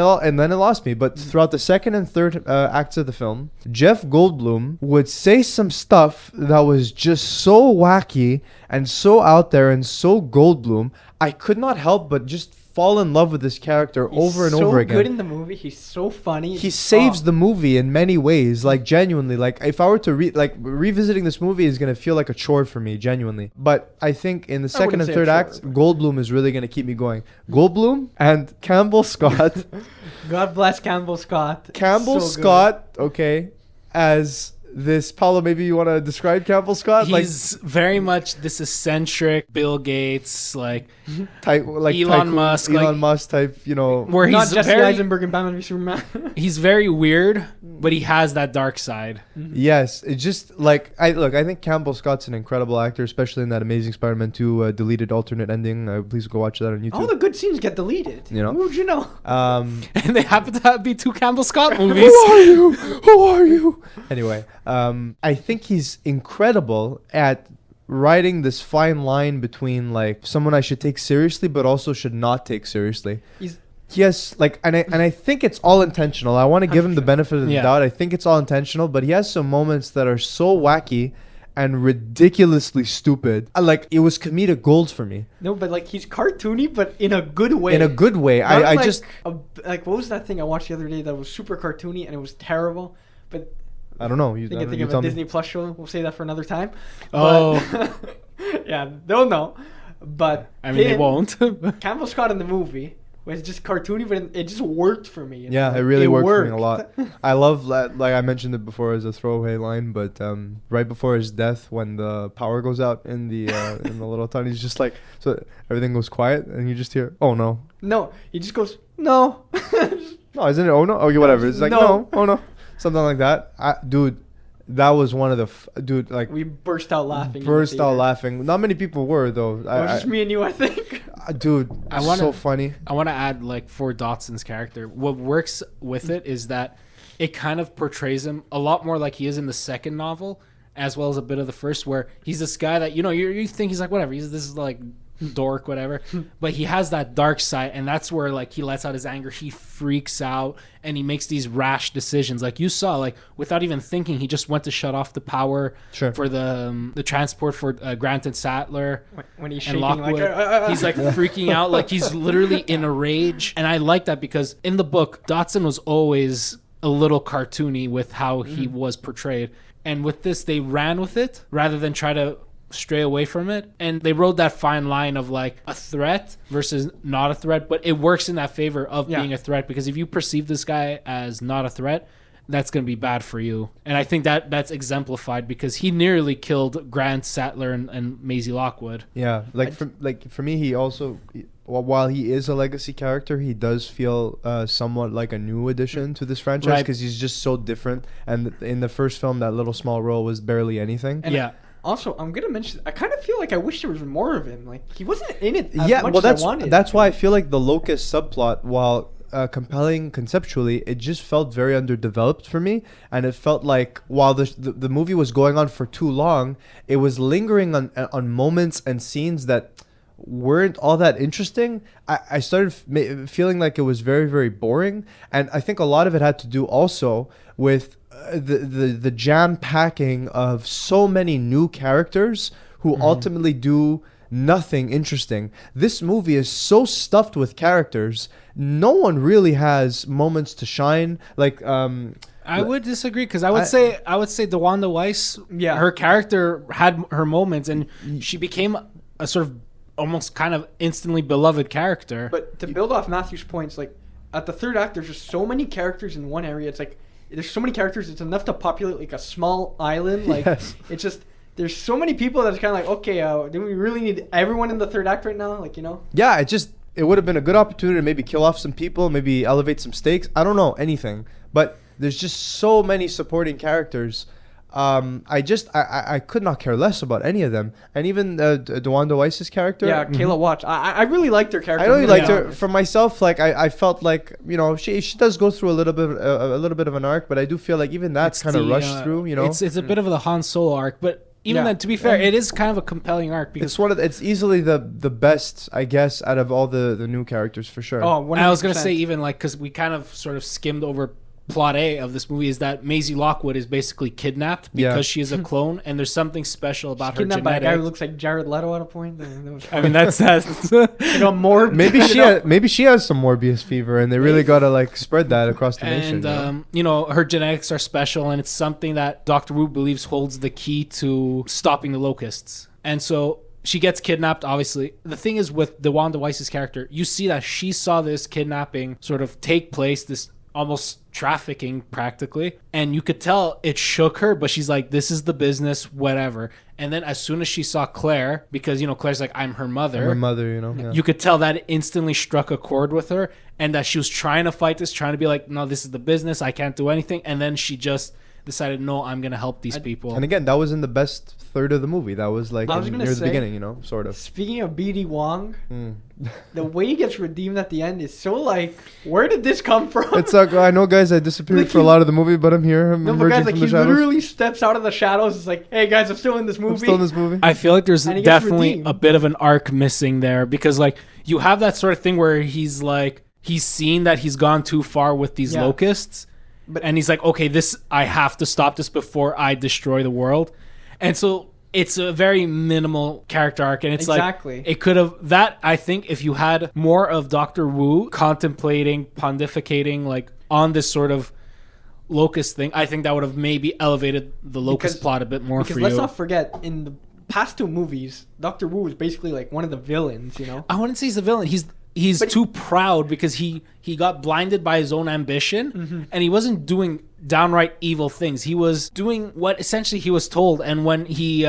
it lost me. But throughout the second and third acts of the film, Jeff Goldblum would say some stuff that was just so wacky and so out there and so Goldblum. I could not help but just fall in love with this character over and over again. He's so good in the movie. He's so funny. He saves the movie in many ways, like genuinely. Like if I were to revisiting this movie is gonna feel like a chore for me, genuinely. But I think in the second and third acts, Goldblum is really gonna keep me going. Goldblum and Campbell Scott. God bless Campbell Scott. Campbell So good. Scott, okay, as this Paolo. Maybe you want to describe Campbell Scott? He's very much this eccentric Bill Gates, type, like Elon Musk, Elon Musk type. where Not he's Jesse very Eisenberg and Batman v Superman. he's very weird, but he has that dark side. Yes, it's just like I think Campbell Scott's an incredible actor, especially in that Amazing Spider-Man 2 deleted alternate ending. Please go watch that on YouTube. All the good scenes get deleted. You know? Who would you know? And they happen to be two Campbell Scott movies. Who are you? Who are you? Anyway, I think he's incredible at writing this fine line between like someone I should take seriously, but also should not take seriously. Yes, like, and I think it's all intentional. I want to give him the benefit of the doubt. I think it's all intentional, but he has some moments that are so wacky and ridiculously stupid. Like, it was comedic gold for me. No, but like he's cartoony, but in a good way. In a good way. Like what was that thing I watched the other day that was super cartoony and it was terrible? But I don't know. I think of a Disney Plus show. We'll say that for another time. Oh. But, yeah, they'll know. But I mean, they won't. Campbell Scott in the movie was just cartoony, but it just worked for me. Yeah, it really worked for me a lot. I love that. Like I mentioned it before as a throwaway line, but right before his death, when the power goes out in the little town, he's just like, so everything goes quiet, and you just hear, "Oh no." No, he just goes, "No." No, isn't it? Oh no. Okay, whatever. It's like no. Oh no. Something like that. Dude, that was one of the we burst out laughing. Not many people were though. It was just me and you, I think. Dude, so funny. I want to add like for Dotson's character. What works with it is that it kind of portrays him a lot more like he is in the second novel, as well as a bit of the first, where he's this guy that you think he's like whatever. This is like dork, whatever. But he has that dark side, and that's where like he lets out his anger. He freaks out and he makes these rash decisions. Like you saw, like without even thinking, he just went to shut off the power for the transport for Grant and Sattler. When he's and shaking Lockwood, he's like freaking out, like he's literally in a rage. And I like that because in the book, Dotson was always a little cartoony with how he was portrayed. And with this, they ran with it rather than try to stray away from it. And they rode that fine line of like a threat versus not a threat. But it works in that favor of being a threat, because if you perceive this guy as not a threat, that's going to be bad for you. And I think that that's exemplified because he nearly killed Grant Sattler and Maisie Lockwood. Yeah, for me, he also, while he is a legacy character, he does feel somewhat like a new addition to this franchise because he's just so different. And in the first film, that little small role was barely anything. And also, I'm gonna mention, I kind of feel like I wish there was more of him. Like he wasn't in it as much as I wanted. That's why I feel like the Locust subplot, while compelling conceptually, it just felt very underdeveloped for me. And it felt like while the movie was going on for too long, it was lingering on moments and scenes that weren't all that interesting. I started feeling like it was very, very boring. And I think a lot of it had to do also with the jam packing of so many new characters who ultimately do nothing interesting. This movie is so stuffed with characters. No one really has moments to shine. Like I would disagree, because I would say DeWanda Weiss, her character had her moments, and she became a sort of almost kind of instantly beloved character. But to build off Matthew's points, like at the third act, there's just so many characters in one area. It's like there's so many characters. It's enough to populate like a small island. Like it's just. There's so many people that's kind of like, okay, do we really need everyone in the third act right now? Like, you know? Yeah, it would have been a good opportunity to maybe kill off some people, maybe elevate some stakes. I don't know, anything. But there's just so many supporting characters. I could not care less about any of them. And even DeWanda Weiss's character. Yeah, Kayla Watts. I really liked her character. I really liked her. For myself, like I felt like, you know, she does go through a little bit of an arc, but I do feel like even that's kind of rushed through, you know? It's a bit of the Han Solo arc, but even then, to be fair, it is kind of a compelling arc because it's easily the best, I guess, out of all the new characters for sure. Oh, 100%. I was gonna say, even like, because we kind of sort of skimmed over plot A of this movie, is that Maisie Lockwood is basically kidnapped because she is a clone, and there's something special about her genetics. By a guy who looks like Jared Leto at a point. I mean, that's you know, more. Maybe she has some Morbius fever, and they really gotta like spread that across the nation. And you know, her genetics are special, and it's something that Dr. Wu believes holds the key to stopping the locusts. And so she gets kidnapped, obviously. The thing is with DeWanda Weiss's character, you see that she saw this kidnapping sort of take place, this almost trafficking practically, and you could tell it shook her, but she's like, this is the business, whatever. And then as soon as she saw Claire, because, you know, Claire's like, I'm her mother, you know, you could tell that it instantly struck a chord with her, and that she was trying to fight this, trying to be like, no, this is the business, I can't do anything. And then she just decided, no, I'm gonna help these people. And again, that was in the best third of the movie. That was like near the beginning, you know, sort of. Speaking of BD Wong, the way he gets redeemed at the end is so like, where did this come from? It's like, I know, guys, I disappeared like for a lot of the movie, but I'm here. I'm emerging from the shadows. He literally steps out of the shadows. It's like, hey guys, I'm still in this movie. I feel like there's definitely a bit of an arc missing there, because like you have that sort of thing where he's like, he's seen that he's gone too far with these locusts. And he's like, okay, I have to stop this before I destroy the world. And so it's a very minimal character arc. And it's like, it could have, that I think if you had more of Dr. Wu contemplating, pontificating, like on this sort of locust thing, I think that would have maybe elevated the locust plot a bit more for you. Because let's not forget, in the past two movies, Dr. Wu is basically like one of the villains, you know? I wouldn't say he's a villain. He's too proud because he got blinded by his own ambition, and he wasn't doing downright evil things. He was doing what essentially he was told, and when he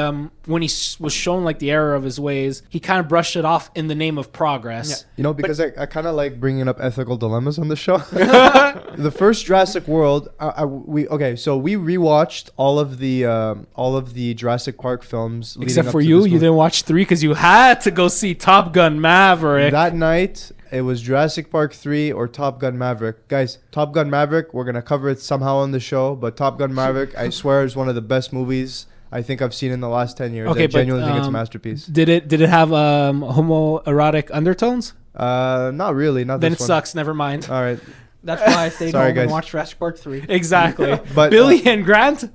was shown like the error of his ways, he kind of brushed it off in the name of progress. You know, because I kind of like bringing up ethical dilemmas on the show. The first Jurassic World, we rewatched all of the Jurassic Park films. Except for you didn't watch 3 because you had to go see Top Gun Maverick that night. It was Jurassic Park 3 or Top Gun Maverick. Guys, Top Gun Maverick, we're going to cover it somehow on the show, but Top Gun Maverick, I swear, is one of the best movies I think I've seen in the last 10 years. Okay, I genuinely think it's a but masterpiece. did it have homoerotic undertones? Not really. Not Then this it one. sucks. Never mind. All right. That's why I stayed Sorry, home guys. and watched Jurassic Park 3. Exactly. But, Billy and Grant,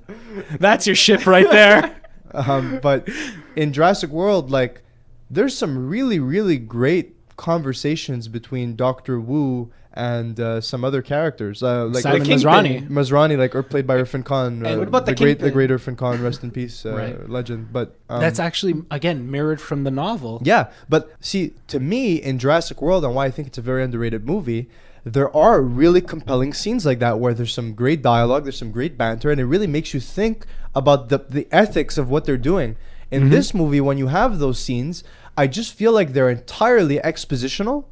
that's your ship right there. But in Jurassic World, like, there's some really, really great conversations between Dr. Wu and some other characters. Like Simon Kingpin. Masrani. Masrani, like, or played by Irfan Khan. And what about the great Kingpin? Irfan Khan, rest in peace, Right. legend. But That's actually, again, mirrored from the novel. yeah, but see, to me, in Jurassic World, and why I think it's a very underrated movie, there are really compelling scenes like that where there's some great dialogue, there's some great banter, and it really makes you think about the ethics of what they're doing. In this movie, when you have those scenes, I just feel like they're entirely expositional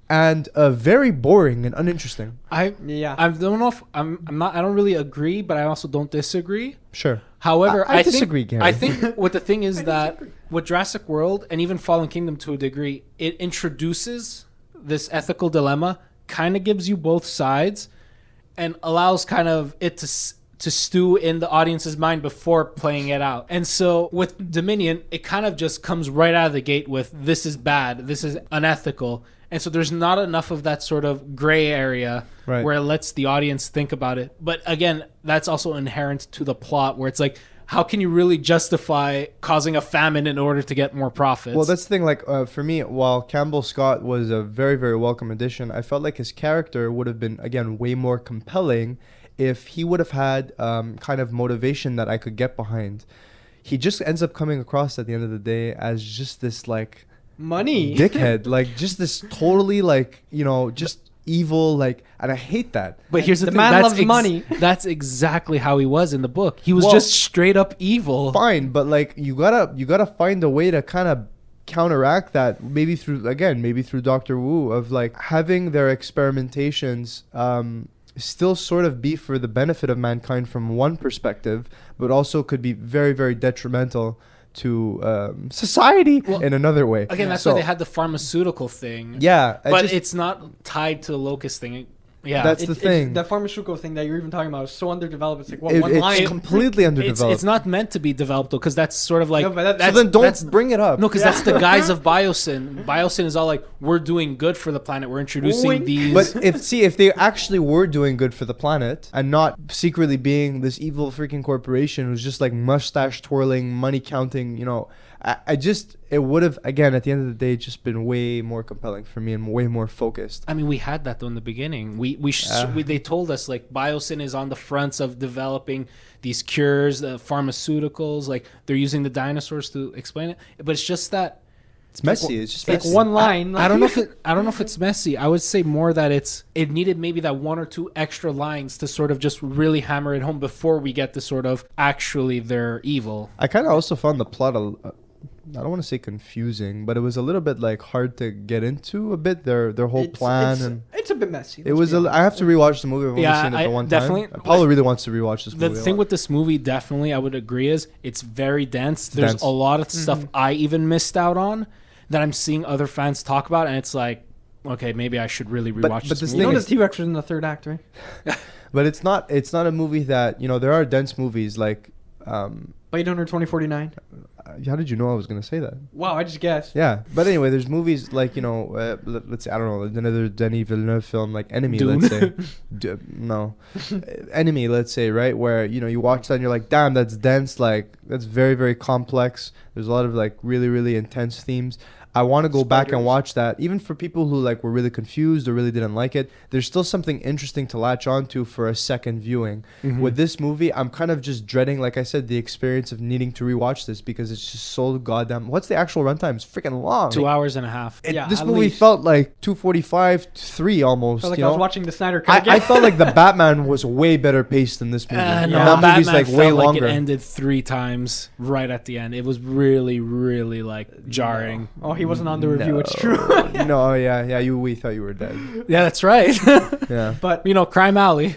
and very boring and uninteresting. I don't know if I don't really agree, but I also don't disagree. Sure. However, I think, disagree, Gary. I think what the thing is that with Jurassic World and even Fallen Kingdom to a degree, it introduces this ethical dilemma, kind of gives you both sides, and allows kind of it to stew in the audience's mind before playing it out. And so with Dominion, it kind of just comes right out of the gate with this is bad, this is unethical. And so there's not enough of that sort of gray area where it lets the audience think about it. But again, that's also inherent to the plot where it's like, how can you really justify causing a famine in order to get more profits? Well, that's the thing. Like, for me, while Campbell Scott was a very, very welcome addition, I felt like his character would have been, again, way more compelling if he would have had kind of motivation that I could get behind. He just ends up coming across at the end of the day as just this, like, money dickhead, like, just this totally, like, you know, just evil, like, and I hate that. But here's the thing, man loves money. That's exactly how he was in the book. He was just straight up evil. Fine, but like you gotta find a way to kind of counteract that, maybe through Dr. Wu, of like having their experimentations still sort of be for the benefit of mankind from one perspective, but also could be very, very detrimental to society in another way. Again, that's why they had the pharmaceutical thing. Yeah, but it's not tied to the locust thing. Yeah, that's the thing. The pharmaceutical thing that you're even talking about is so underdeveloped. It's like one it's line. completely underdeveloped. It's not meant to be developed though, because that's sort of like. No, but so then don't bring it up. No, because that's the guise of Biosyn. Biosyn is all like, we're doing good for the planet. We're introducing these. But if they actually were doing good for the planet and not secretly being this evil freaking corporation who's just like mustache twirling, money counting, you know, it would have, again, at the end of the day, just been way more compelling for me and way more focused. I mean, we had that though in the beginning. They told us like Biosyn is on the fronts of developing these cures, pharmaceuticals. Like they're using the dinosaurs to explain it. But it's just that it's messy. It's just like messy. one line. I don't know if it's messy. I would say more that it needed maybe that one or two extra lines to sort of just really hammer it home before we get to sort of actually they're evil. I kind of also found the plot I don't want to say confusing, but it was a little bit like hard to get into a bit, their whole plan. It's a bit messy. It was. I have to rewatch the movie. I've only seen it the one definitely, time. Paolo really wants to rewatch this movie. The thing with this movie, definitely, I would agree, is it's very dense. There's a lot of stuff I even missed out on that I'm seeing other fans talk about, and it's like, okay, maybe I should really rewatch this movie. You know the T-Rex was in the third act, right? But it's not a movie that, you know, there are dense movies like Blade Runner 2049. How did you know I was going to say that? Wow, I just guessed. Yeah, but anyway, there's movies like, you know, let's say, I don't know, another Denis Villeneuve film like Enemy, Dune. let's say. No. Enemy, let's say, right? Where, you know, you watch that and you're like, damn, that's dense. Like, that's very, very complex. There's a lot of like really, really intense themes. I want to go back and watch that. Even for people who like were really confused or really didn't like it, there's still something interesting to latch onto for a second viewing. With this movie, I'm kind of just dreading, like I said, the experience of needing to rewatch this because it's just so goddamn. What's the actual runtime? It's freaking long. 2 hours and a half. This movie felt like 2:45, 3 almost. Felt like you I know? was watching the Snyder Cut. I felt like the Batman was way better paced than this movie. No, And that movie's Batman like way felt like longer. it ended 3 times right at the end. It was really, really like jarring. No. Oh, he wasn't on the review. It's true. No, yeah. We thought you were dead. Yeah, that's right. Yeah. But you know, Crime Alley.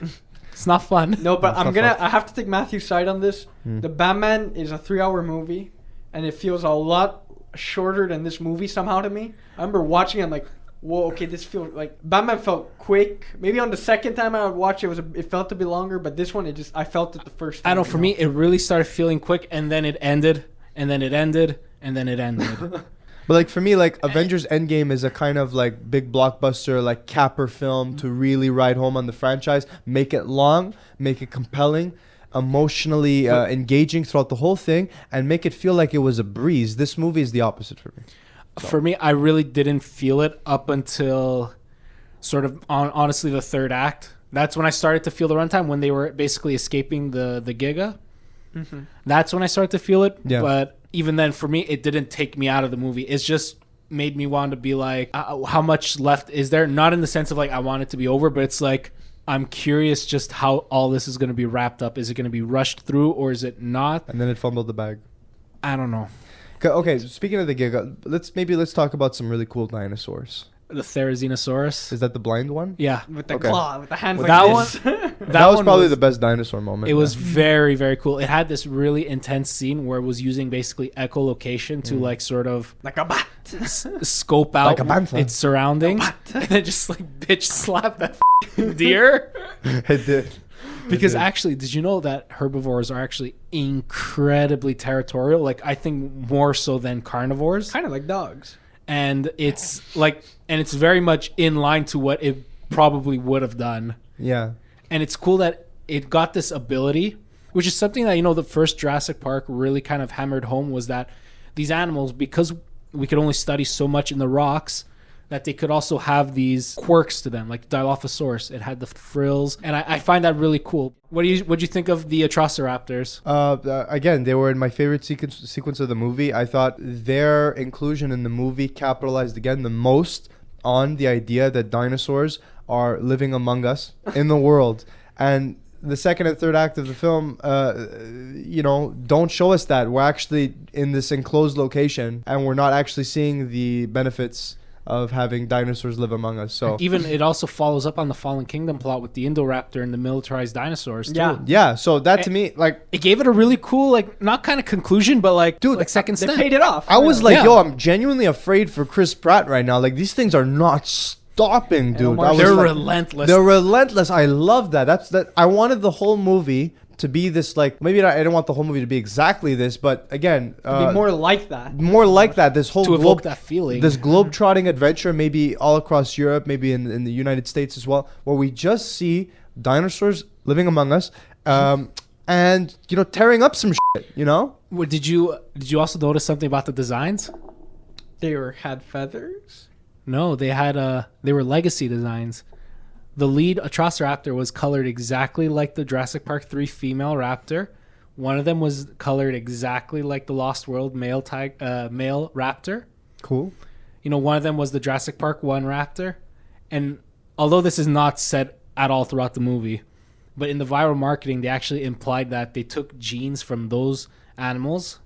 It's not fun. no, but It's not I have to take Matthew's side on this. The Batman is a 3-hour movie, and it feels a lot shorter than this movie somehow to me. I remember watching it, I'm like, whoa, okay, this feels like Batman felt quick. Maybe on the second time I would watch it, it felt a bit longer, but this one I felt it the first time. I don't know, for me it really started feeling quick, and then it ended, and then it ended, and then it ended. But like for me, like Avengers Endgame is a kind of like big blockbuster, like capper film to really ride home on the franchise, make it long, make it compelling, emotionally engaging throughout the whole thing, and make it feel like it was a breeze. This movie is the opposite for me. So. For me, I really didn't feel it up until sort of honestly the third act. That's when I started to feel the runtime, when they were basically escaping the Giga. Mm-hmm. That's when I started to feel it. Yeah. But even then, for me, it didn't take me out of the movie. It's just made me want to be like, how much left is there? Not in the sense of like I want it to be over, but it's like I'm curious just how all this is going to be wrapped up. Is it going to be rushed through or is it not? And then it fumbled the bag. I don't know. Okay, speaking of the Giga, let's talk about some really cool dinosaurs. The Therizinosaurus. Is that the blind one? Yeah. With the claw, with the hands With like that this. one. That was probably the best dinosaur moment. It was very, very cool. It had this really intense scene where it was using basically echolocation to like sort of like a bat. Scope out Like a its surroundings, and then just like bitch slap that deer. It did. Because actually, did you know that herbivores are actually incredibly territorial? Like I think more so than carnivores. Kind of like dogs. And it's like, and it's very much in line to what it probably would have done. Yeah. And it's cool that it got this ability, which is something that, you know, the first Jurassic Park really kind of hammered home, was that these animals, because we could only study so much in the rocks, that they could also have these quirks to them, like Dilophosaurus. It had the frills, and I find that really cool. What'd you think of the Atrociraptors? Again, they were in my favorite sequence of the movie. I thought their inclusion in the movie capitalized again the most on the idea that dinosaurs are living among us in the world. And the second and third act of the film, don't show us that. We're actually in this enclosed location, and we're not actually seeing the benefits of having dinosaurs live among us. So even it also follows up on the Fallen Kingdom plot with the Indoraptor and the militarized dinosaurs too. Yeah. So that to me, like, it gave it a really cool, like, not kind of conclusion, but like, dude, like second They step. paid it off. I was like, Yeah. yo, I'm genuinely afraid for Chris Pratt right now. Like, these things are not stopping, dude. Omar, I was They're like, relentless. They're relentless. I love that. That I wanted the whole movie to be this, like, maybe I didn't want the whole movie to be exactly this, but again, be more like that. more like that. This whole to evoke that feeling. this globe-trotting adventure, maybe all across Europe, maybe in the United States as well, where we just see dinosaurs living among us, and tearing up some shit. Did you also notice something about the designs? They had feathers. No, they were legacy designs. The lead Atrociraptor was colored exactly like the Jurassic Park 3 female raptor. One of them was colored exactly like the Lost World male raptor. Cool. One of them was the Jurassic Park 1 raptor. And although this is not said at all throughout the movie, but in the viral marketing, they actually implied that they took genes from those animals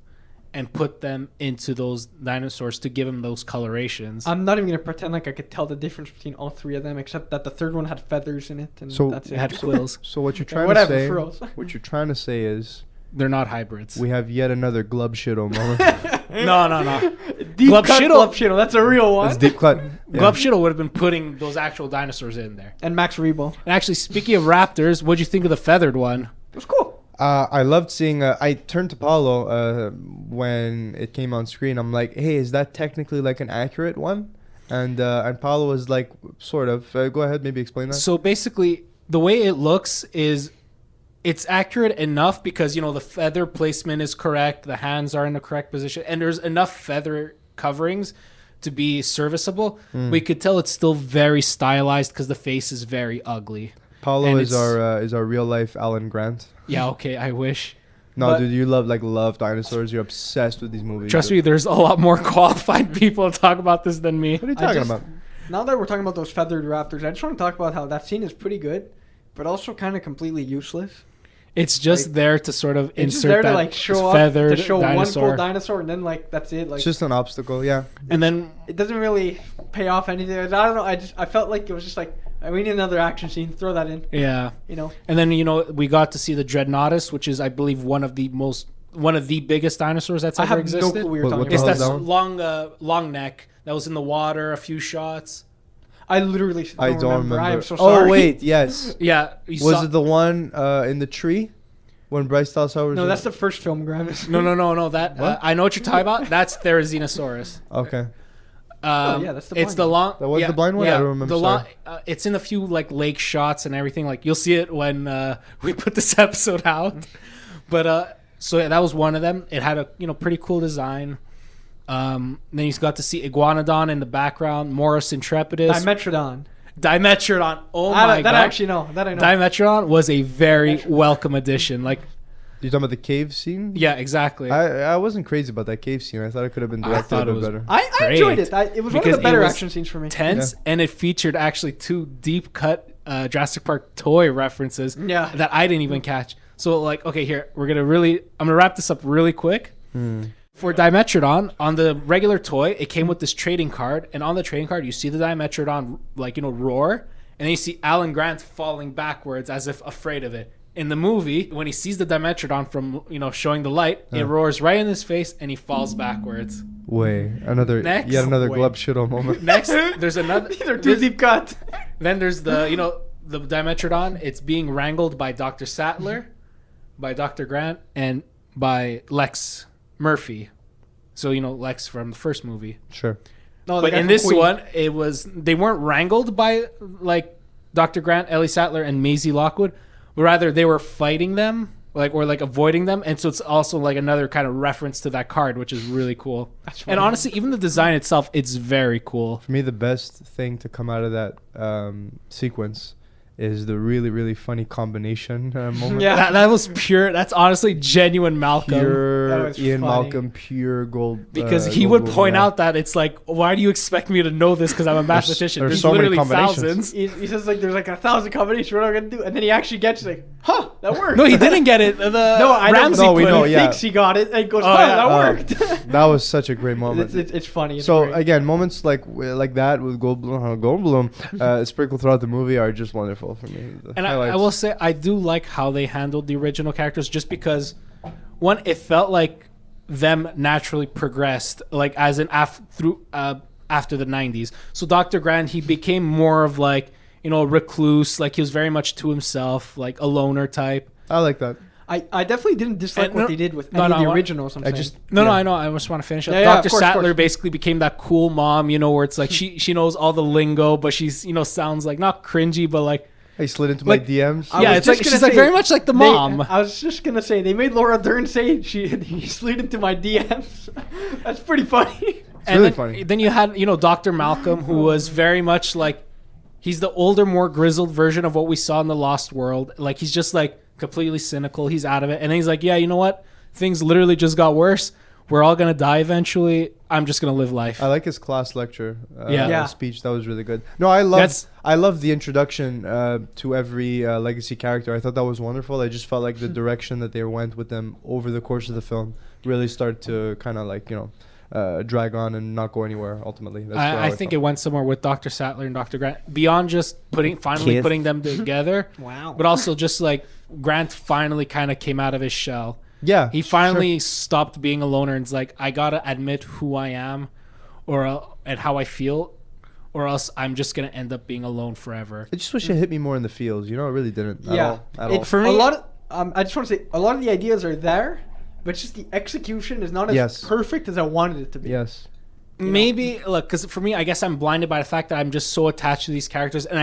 and put them into those dinosaurs to give them those colorations. I'm not even going to pretend like I could tell the difference between all three of them, except that the third one had feathers in it, and So that's It it. had quills. So what you're Yeah, trying to say? frills. What you're trying to say is They're not hybrids. we have yet another glub shitto moment. No. Deep Glub cut Shittle. Glub Shittle. That's a real one. It's deep cut. Yeah. Glub Shittle would have been putting those actual dinosaurs in there. And Max Rebo. And actually, speaking of raptors, what'd you think of the feathered one? It was cool. I loved seeing. I turned to Paolo when it came on screen. I'm like, "Hey, is that technically like an accurate one?" And Paolo was like, "Sort of." Go ahead, maybe explain that. So basically, the way it looks is it's accurate enough because, the feather placement is correct, the hands are in the correct position, and there's enough feather coverings to be serviceable. We could tell it's still very stylized because the face is very ugly. Paolo and is our real life Alan Grant. Yeah, okay, I wish. No, But- dude, you love dinosaurs. You're obsessed with these movies. Trust me, there's a lot more qualified people to talk about this than me. What are you talking about? Now that we're talking about those feathered raptors, I just want to talk about how that scene is pretty good, but also kind of completely useless. It's just Like, there to sort of It's just insert there that to like show up, feathered to show dinosaur. one cool dinosaur, and then like that's it. Like It's just an obstacle. Yeah. And then it doesn't really pay off anything. I don't know. I felt like it was just like we need another action scene. Throw that in. yeah. And then we got to see the Dreadnoughtus, which is, I believe, one of the biggest dinosaurs that's I ever have existed. no clue what you're What talking the It's hell about. is that that one? long neck that was in the water, a few shots. I literally I don't remember. I am so sorry. Oh wait, yes. Yeah, Was it the one in the tree when Bryce Dallas Howard? No, that's the first film, Grimes. No. That I know what you're talking about. That's Therizinosaurus. Okay. Yeah, that's the It's blind the long. That was the blind one? I don't remember, The long. sorry. It's in a few like lake shots and everything. Like you'll see it when we put this episode out. But so yeah, that was one of them. It had a pretty cool design. Then you got to see Iguanodon in the background, Morris Intrepidus, Dimetrodon. Oh my god! That actually no, that I know. Dimetrodon was a very welcome addition. Like, You talking about the cave scene? yeah, exactly. I wasn't crazy about that cave scene. I thought it could have been directed a bit better. I enjoyed it. It was one Because of the better it was action scenes for me. Tense, and it featured actually 2 deep cut Jurassic Park toy references Yeah. that I didn't even catch. So like, okay, here I'm gonna wrap this up really quick. For Dimetrodon, on the regular toy, it came with this trading card, and on the trading card, you see the Dimetrodon roar, and then you see Alan Grant falling backwards as if afraid of it. In the movie, when he sees the Dimetrodon from showing the light, it roars right in his face, and he falls backwards. Another glub shittle moment. Next, there's another. These are 2 deep cut. Then there's the Dimetrodon. It's being wrangled by Dr. Sattler, by Dr. Grant, and by Lex Murphy. So Lex from the first movie. Sure. No, But in this one, they weren't wrangled by like Dr. Grant, Ellie Sattler, and Maisie Lockwood, but rather they were fighting them, or avoiding them, and so it's also like another kind of reference to that card, which is really cool. And honestly, even the design itself, it's very cool. For me, the best thing to come out of that sequence is the really, really funny combination moment. Yeah. That was pure. That's honestly genuine Malcolm. Pure That was Ian funny. Malcolm, pure gold. Because he would point out that it's like, why do you expect me to know this? Because I'm a mathematician. there's There's so many literally combinations. thousands. He says like there's like 1,000 combinations. What am I gonna do? And then he actually gets like, huh, that worked. No, he didn't get it. The No, I know. Ramsey No, we put know, it. He yeah. thinks he got it, and he goes, Oh, huh, yeah. that worked. That was such a great moment. It's funny. It's So great. again, moments like that with Gold-blum, sprinkled throughout the movie are just wonderful for me. The And I highlights. will say, I do like how they handled the original characters, just because, one, it felt like them naturally progressed, like as in after the 90s. So Dr. Grant, he became more of like, a recluse, like he was very much to himself, like a loner type. I like that. I definitely didn't dislike And what no- they did with no, any no, of the I- originals. I'm I saying. just No, yeah. I know. I just want to finish up. Yeah, yeah, Dr. of course, Sattler of course. basically became that cool mom, where it's like she knows all the lingo, but she's, sounds like not cringy, but like, I slid into Like, my DMs. I yeah, was it's like just she's gonna like say, very much like the mom. I was just gonna say they made Laura Dern say he slid into my DMs. That's pretty funny. And really then, funny. then you had, Dr. Malcolm, who was very much like, he's the older, more grizzled version of what we saw in The Lost World. Like, he's just like completely cynical. He's out of it. And then he's like, yeah, you know what? Things literally just got worse. We're all going to die eventually. I'm just going to live life. I like his class lecture Yeah. speech. That was really good. No, I love the introduction to every legacy character. I thought that was wonderful. I just felt like the direction that they went with them over the course of the film really started to kind of like, drag on and not go anywhere ultimately. That's how I think it went somewhere with Dr. Sattler and Dr. Grant beyond just finally putting them together. Wow. But also just like Grant finally kind of came out of his shell. Yeah. He finally stopped being a loner and is like, I gotta admit who I am, and how I feel, or else I'm just gonna end up being alone forever. I just wish it hit me more in the feels. It really didn't. Yeah. At all. For a me- lot of, I just want to say a lot of the ideas are there, but just the execution is not as Yes. perfect as I wanted it to be. Yes. Maybe look, because for me, I guess I'm blinded by the fact that I'm just so attached to these characters, and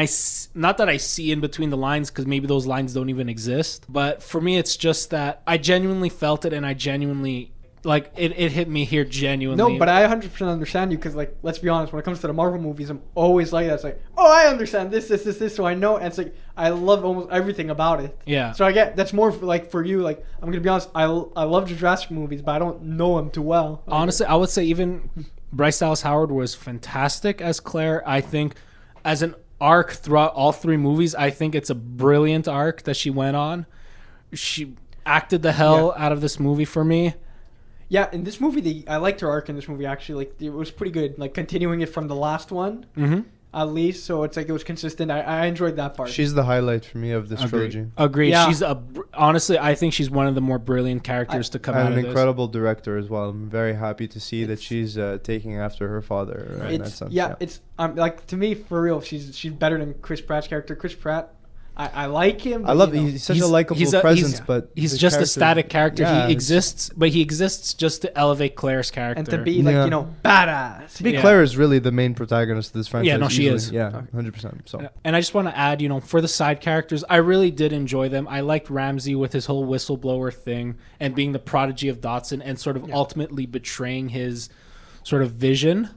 not that I see in between the lines, because maybe those lines don't even exist. But for me, it's just that I genuinely felt it, and I genuinely like it hit me here genuinely. No, but I 100% understand you because, like, let's be honest, when it comes to the Marvel movies, I'm always like that. It's like, oh, I understand this, so I know. And it's like, I love almost everything about it. Yeah. So I get, that's more for you. Like, I'm going to be honest, I love the Jurassic movies, but I don't know them too well. Like, Honestly, I would say even Bryce Dallas Howard was fantastic as Claire. I think as an arc throughout all 3 movies, I think it's a brilliant arc that she went on. She acted the hell out of this movie for me. yeah, in this movie, I liked her arc in this movie, actually. Like, it was pretty good. Like, continuing it from the last one. Mm-hmm. at least. So it's like it was consistent. I enjoyed that part. She's the highlight for me of this trilogy. Agreed. Yeah. She's honestly, I think she's one of the more brilliant characters to come out And of an this. incredible director as well. I'm very happy to see that she's taking after her father in that sense. It's like, to me, for real, she's better than Chris Pratt's character. Chris Pratt, I like him. I love he's such a likable presence, but he's just a static character. Yeah, he exists, but he exists just to elevate Claire's character and to be like badass. To be Claire is really the main protagonist of this franchise. Yeah, no, she is. Yeah, 100%. So, and I just want to add, for the side characters, I really did enjoy them. I liked Ramsey with his whole whistleblower thing and being the prodigy of Dotson and sort of ultimately betraying his sort of vision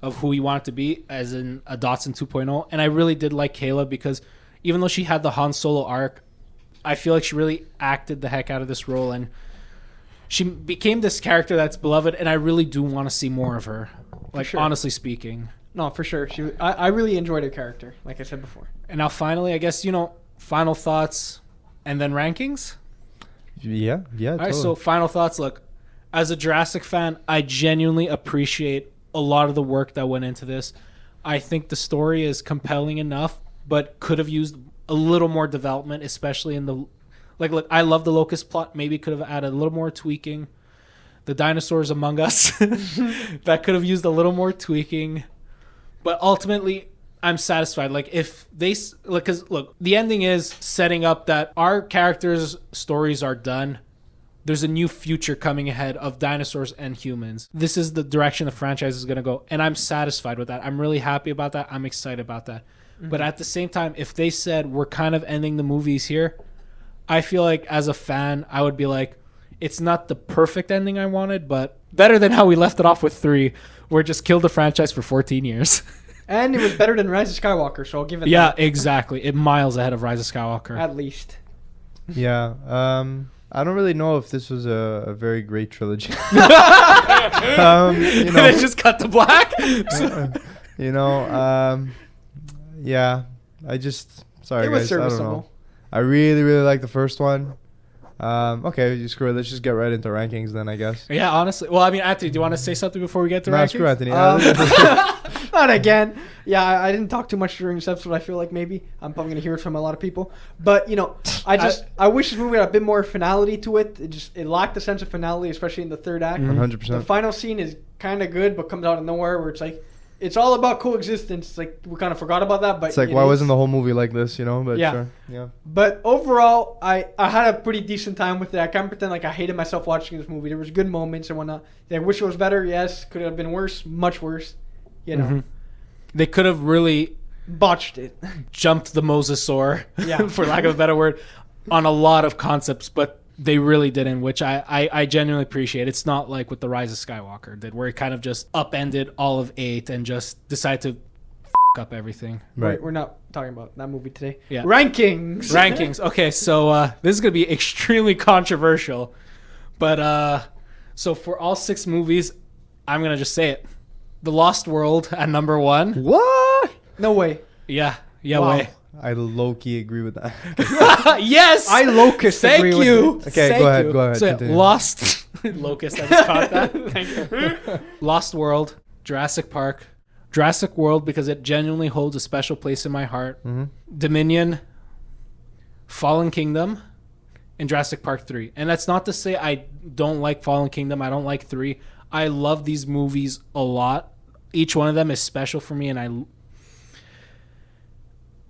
of who he wanted to be as in a Dotson 2.0. And I really did like Kayla because even though she had the Han Solo arc, I feel like she really acted the heck out of this role, and she became this character that's beloved, and I really do want to see more of her. Like, honestly speaking. No, for sure. I really enjoyed her character, like I said before. And now finally, I guess, final thoughts and then rankings? Yeah. All right, so final thoughts. Look, as a Jurassic fan, I genuinely appreciate a lot of the work that went into this. I think the story is compelling enough, but could have used a little more development, especially in the... Look, I love the Locust plot. Maybe could have added a little more tweaking. The dinosaurs among us, that could have used a little more tweaking. But ultimately, I'm satisfied. Like, if they... Because, look, the ending is setting up that our characters' stories are done. There's a new future coming ahead of dinosaurs and humans. This is the direction the franchise is going to go. And I'm satisfied with that. I'm really happy about that. I'm excited about that. But at the same time, if they said we're kind of ending the movies here, I feel like as a fan, I would be like, it's not the perfect ending I wanted, but better than how we left it off with 3, where it just killed the franchise for 14 years. And it was better than Rise of Skywalker, so I'll give it that. Yeah, exactly. It miles ahead of Rise of Skywalker. At least. Yeah. I don't really know if this was a very great trilogy. They just cut to black. Yeah, sorry it was guys, I don't know. serviceable. I really, really like the first one. Okay, screw it. Let's just get right into rankings then, I guess. Yeah, honestly. Well, I mean, Anthony, do you want to say something before we get to rankings? Screw Anthony. Not again. Yeah, I didn't talk too much during this episode. I feel like maybe I'm probably gonna hear it from a lot of people. But I wish this movie had a bit more finality to it. It lacked a sense of finality, especially in the third act. 100%. The final scene is kind of good, but comes out of nowhere. Where it's like, it's all about coexistence. It's like we kind of forgot about that. But it's like, why wasn't the whole movie like this? But yeah. Sure. Yeah. But overall, I had a pretty decent time with it. I can't pretend like I hated myself watching this movie. There was good moments and whatnot. Did I wish it was better? Yes. Could it have been worse? Much worse. They could have really botched it. Jumped the Mosasaur, for lack of a better word, on a lot of concepts, but they really didn't, which I genuinely appreciate. It's not like what the Rise of Skywalker did, where it kind of just upended all of 8 and just decided to up everything. Right. We're not talking about that movie today. Yeah. Rankings. Okay, so this is going to be extremely controversial. But so for all 6 movies, I'm going to just say it. The Lost World at number 1. What? No way. Yeah, Wow. way. I low-key agree with that. Yes! I Locust Thank agree you. with it. Okay, go ahead. So Continue. Lost... Locust, I just caught that. Thank you. Lost World, Jurassic Park, Jurassic World because it genuinely holds a special place in my heart. Mm-hmm. Dominion, Fallen Kingdom, and Jurassic Park 3. And that's not to say I don't like Fallen Kingdom. I don't like 3. I love these movies a lot. Each one of them is special for me, and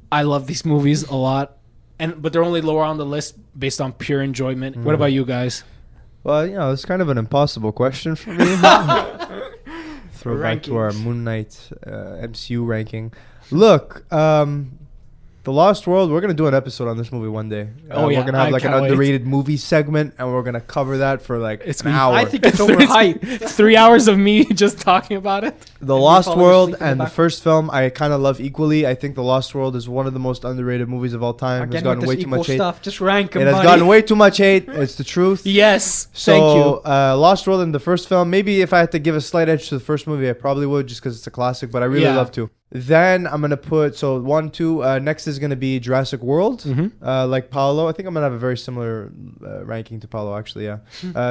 I love these movies a lot. But they're only lower on the list based on pure enjoyment. What about you guys? Well, it's kind of an impossible question for me. Throw back to our Moon Knight MCU ranking. Look, The Lost World, we're going to do an episode on this movie one day. We're going to have like an underrated movie segment, and we're going to cover that for like an hour. I think it's overhyped. 3 hours of me just talking about it. The Lost World and the first film, I kind of love equally. I think The Lost World is one of the most underrated movies of all time. It's gotten way too much hate. Just rank them, It has gotten way too much hate. It's the truth. Yes. So, thank you. Lost World and the first film, maybe if I had to give a slight edge to the first movie, I probably would just because it's a classic, but I really love to. Then I'm going to put, 1, 2, next is going to be Jurassic World, like Paolo. I think I'm going to have a very similar ranking to Paolo, actually, yeah.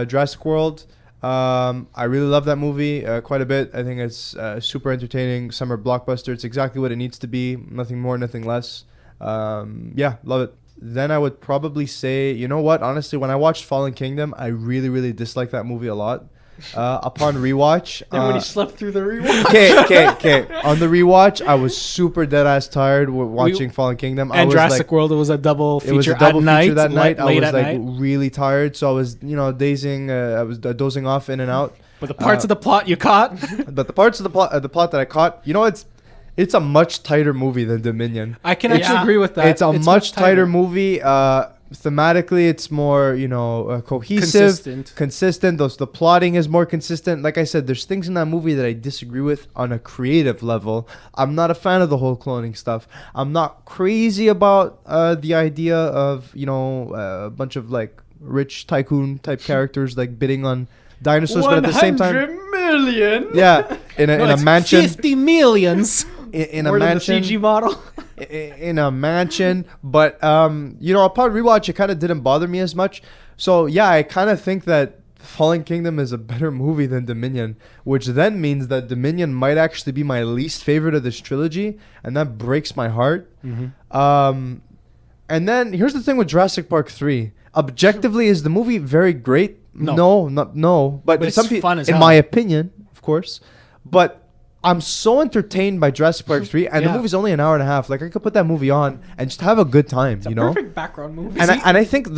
Jurassic World. I really love that movie quite a bit. I think it's super entertaining summer blockbuster. It's exactly what it needs to be. Nothing more, nothing less. Yeah, love it. Then I would probably say, you know what? Honestly, when I watched Fallen Kingdom, I really, really disliked that movie a lot. Upon rewatch, Then when he slept through the rewatch. okay. On the rewatch, I was super dead ass tired watching Fallen Kingdom. And Jurassic World, it was a double feature. It was a double feature that night. Late I was at night. really tired, so I was dazing. I was dozing off in and out. But the parts of the plot you caught. But the parts of the plot that I caught, it's a much tighter movie than Dominion. I can actually agree with that. It's a much tighter movie. Thematically, it's more, cohesive, consistent. The plotting is more consistent. Like I said, there's things in that movie that I disagree with on a creative level. I'm not a fan of the whole cloning stuff. I'm not crazy about the idea of, a bunch of like rich tycoon type characters like bidding on dinosaurs, but at the same time, 100 million. Yeah, in a mansion, 50 millions. In a More mansion, than the CG model. in a mansion, but upon rewatch, it kind of didn't bother me as much. So yeah, I kind of think that Fallen Kingdom is a better movie than Dominion, which then means that Dominion might actually be my least favorite of this trilogy, and that breaks my heart. And then here's the thing with Jurassic Park 3. Objectively, is the movie very great? No. But it's some fun as in hell. my opinion, of course. But I'm so entertained by Jurassic Park 3, and the movie's only an hour and a half. Like, I could put that movie on and just have a good time, It's a perfect background movie. And I think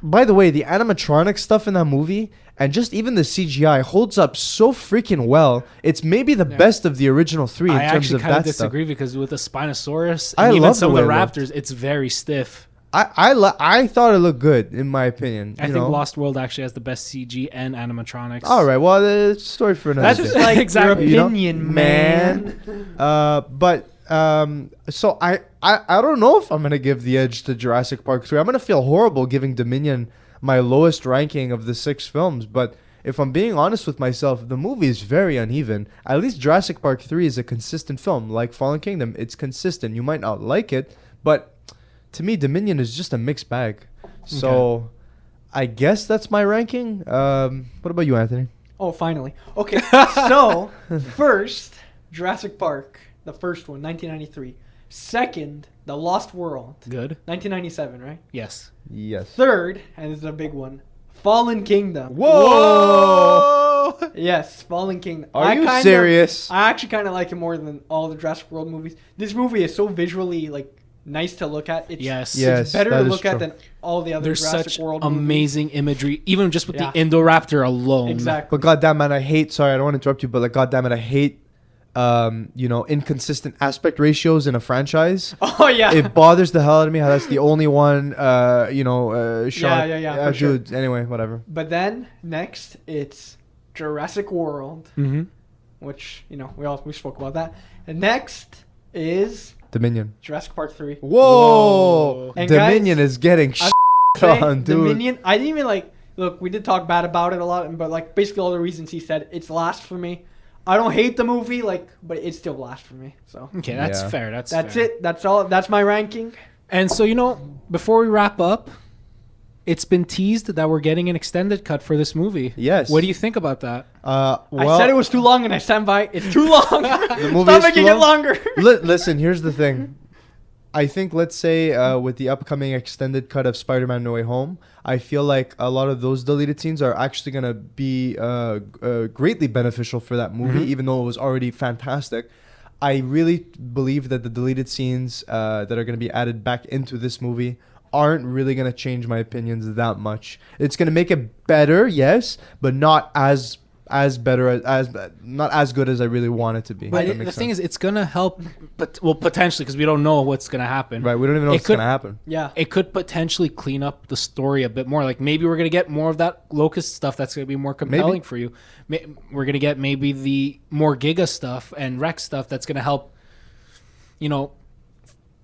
by the way, the animatronic stuff in that movie and just even the CGI holds up so freaking well. It's maybe the best of the original 3 in terms of that stuff. I actually kind of disagree because with the Spinosaurus and even some of the raptors, it's very stiff. I thought it looked good, in my opinion. I think Lost World actually has the best CG and animatronics. All right, well, it's a story for another That's just like exactly. your opinion, man. So I don't know if I'm gonna give the edge to Jurassic Park 3. I'm gonna feel horrible giving Dominion my lowest ranking of the 6 films, but if I'm being honest with myself, the movie is very uneven. At least Jurassic Park 3 is a consistent film, like Fallen Kingdom. It's consistent. You might not like it, but to me, Dominion is just a mixed bag. So I guess that's my ranking. What about you, Anthony? Oh, finally. Okay, so first, Jurassic Park, the first one, 1993. Second, The Lost World. Good. 1997, right? Yes. Third, and this is a big one, Fallen Kingdom. Whoa! Yes, Fallen Kingdom. Are you serious? I actually kind of like it more than all the Jurassic World movies. This movie is so visually nice to look at. It's better to look at than all the other Jurassic World movies. Amazing imagery, even just with the Indoraptor alone. Exactly. But goddamn it, I hate. Sorry, I don't want to interrupt you, but goddamn it, I hate. Inconsistent aspect ratios in a franchise. Oh yeah, it bothers the hell out of me how that's the only one. Shot. Yeah. Dude. Sure. Anyway, whatever. But then next, it's Jurassic World, which we spoke about that. And next is Dominion. Jurassic Park 3. Whoa! And Dominion is getting on, dude. Dominion. I didn't even look. We did talk bad about it a lot, but basically all the reasons he said, it's last for me. I don't hate the movie, but it's still last for me. So okay, that's fair. That's fair. It. That's all. That's my ranking. And so before we wrap up, it's been teased that we're getting an extended cut for this movie. Yes. What do you think about that? I said it was too long, and I stand by. It's too long. The movie Stop making it longer. Listen, here's the thing. I think, let's say, with the upcoming extended cut of Spider-Man No Way Home, I feel like a lot of those deleted scenes are actually going to be greatly beneficial for that movie, even though it was already fantastic. I really believe that the deleted scenes that are going to be added back into this movie aren't really going to change my opinions that much. It's going to make it better, yes, but not as better not as good as I really want it to be. But the thing is, it's gonna help, potentially, because we don't know what's gonna happen. Right, we don't even know what's gonna happen. Yeah, it could potentially clean up the story a bit more. Like maybe we're gonna get more of that Locust stuff that's gonna be more compelling for you. We're gonna get maybe the more Giga stuff and Rex stuff that's gonna help,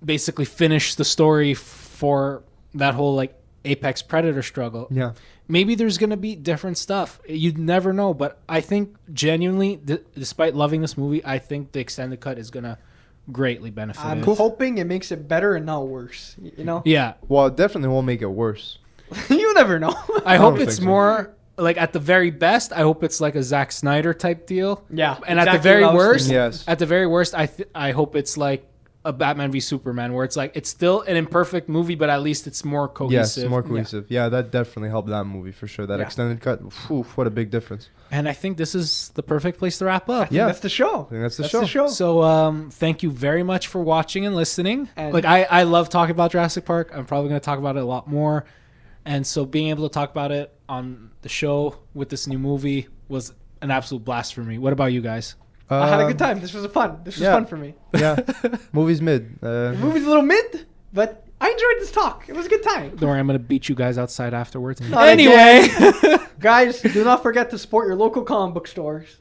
basically finish the story for that whole Apex Predator struggle. Yeah. Maybe there's going to be different stuff. You'd never know. But I think genuinely, despite loving this movie, I think the extended cut is going to greatly benefit I'm it. hoping it makes it better and not worse. Yeah. Well, it definitely won't make it worse. You never know. I hope it's more like at the very best, I hope it's like a Zack Snyder type deal. Yeah, And at the exactly very what I was worst, thinking. Yes. at the very worst, I hope it's like a Batman v Superman, where it's like it's still an imperfect movie, but at least it's more Yes, cohesive. more cohesive. Yeah, that definitely helped that movie for sure. That Yeah. extended cut, whew, what a big difference. And I think this is the perfect place to wrap up. Yeah. That's the show. I think that's the show. So thank you very much for watching and listening. And- like I love talking about Jurassic Park. I'm probably going to talk about it a lot more. And so being able to talk about it on the show with this new movie was an absolute blast for me. What about you guys? I had a good time. This was fun. This was yeah. fun for me. Yeah, movie's mid. The movie's a little mid, but I enjoyed this talk. It was a good time. Don't worry, I'm going to beat you guys outside afterwards. Not Anyway. Guys, do not forget to support your local comic book stores.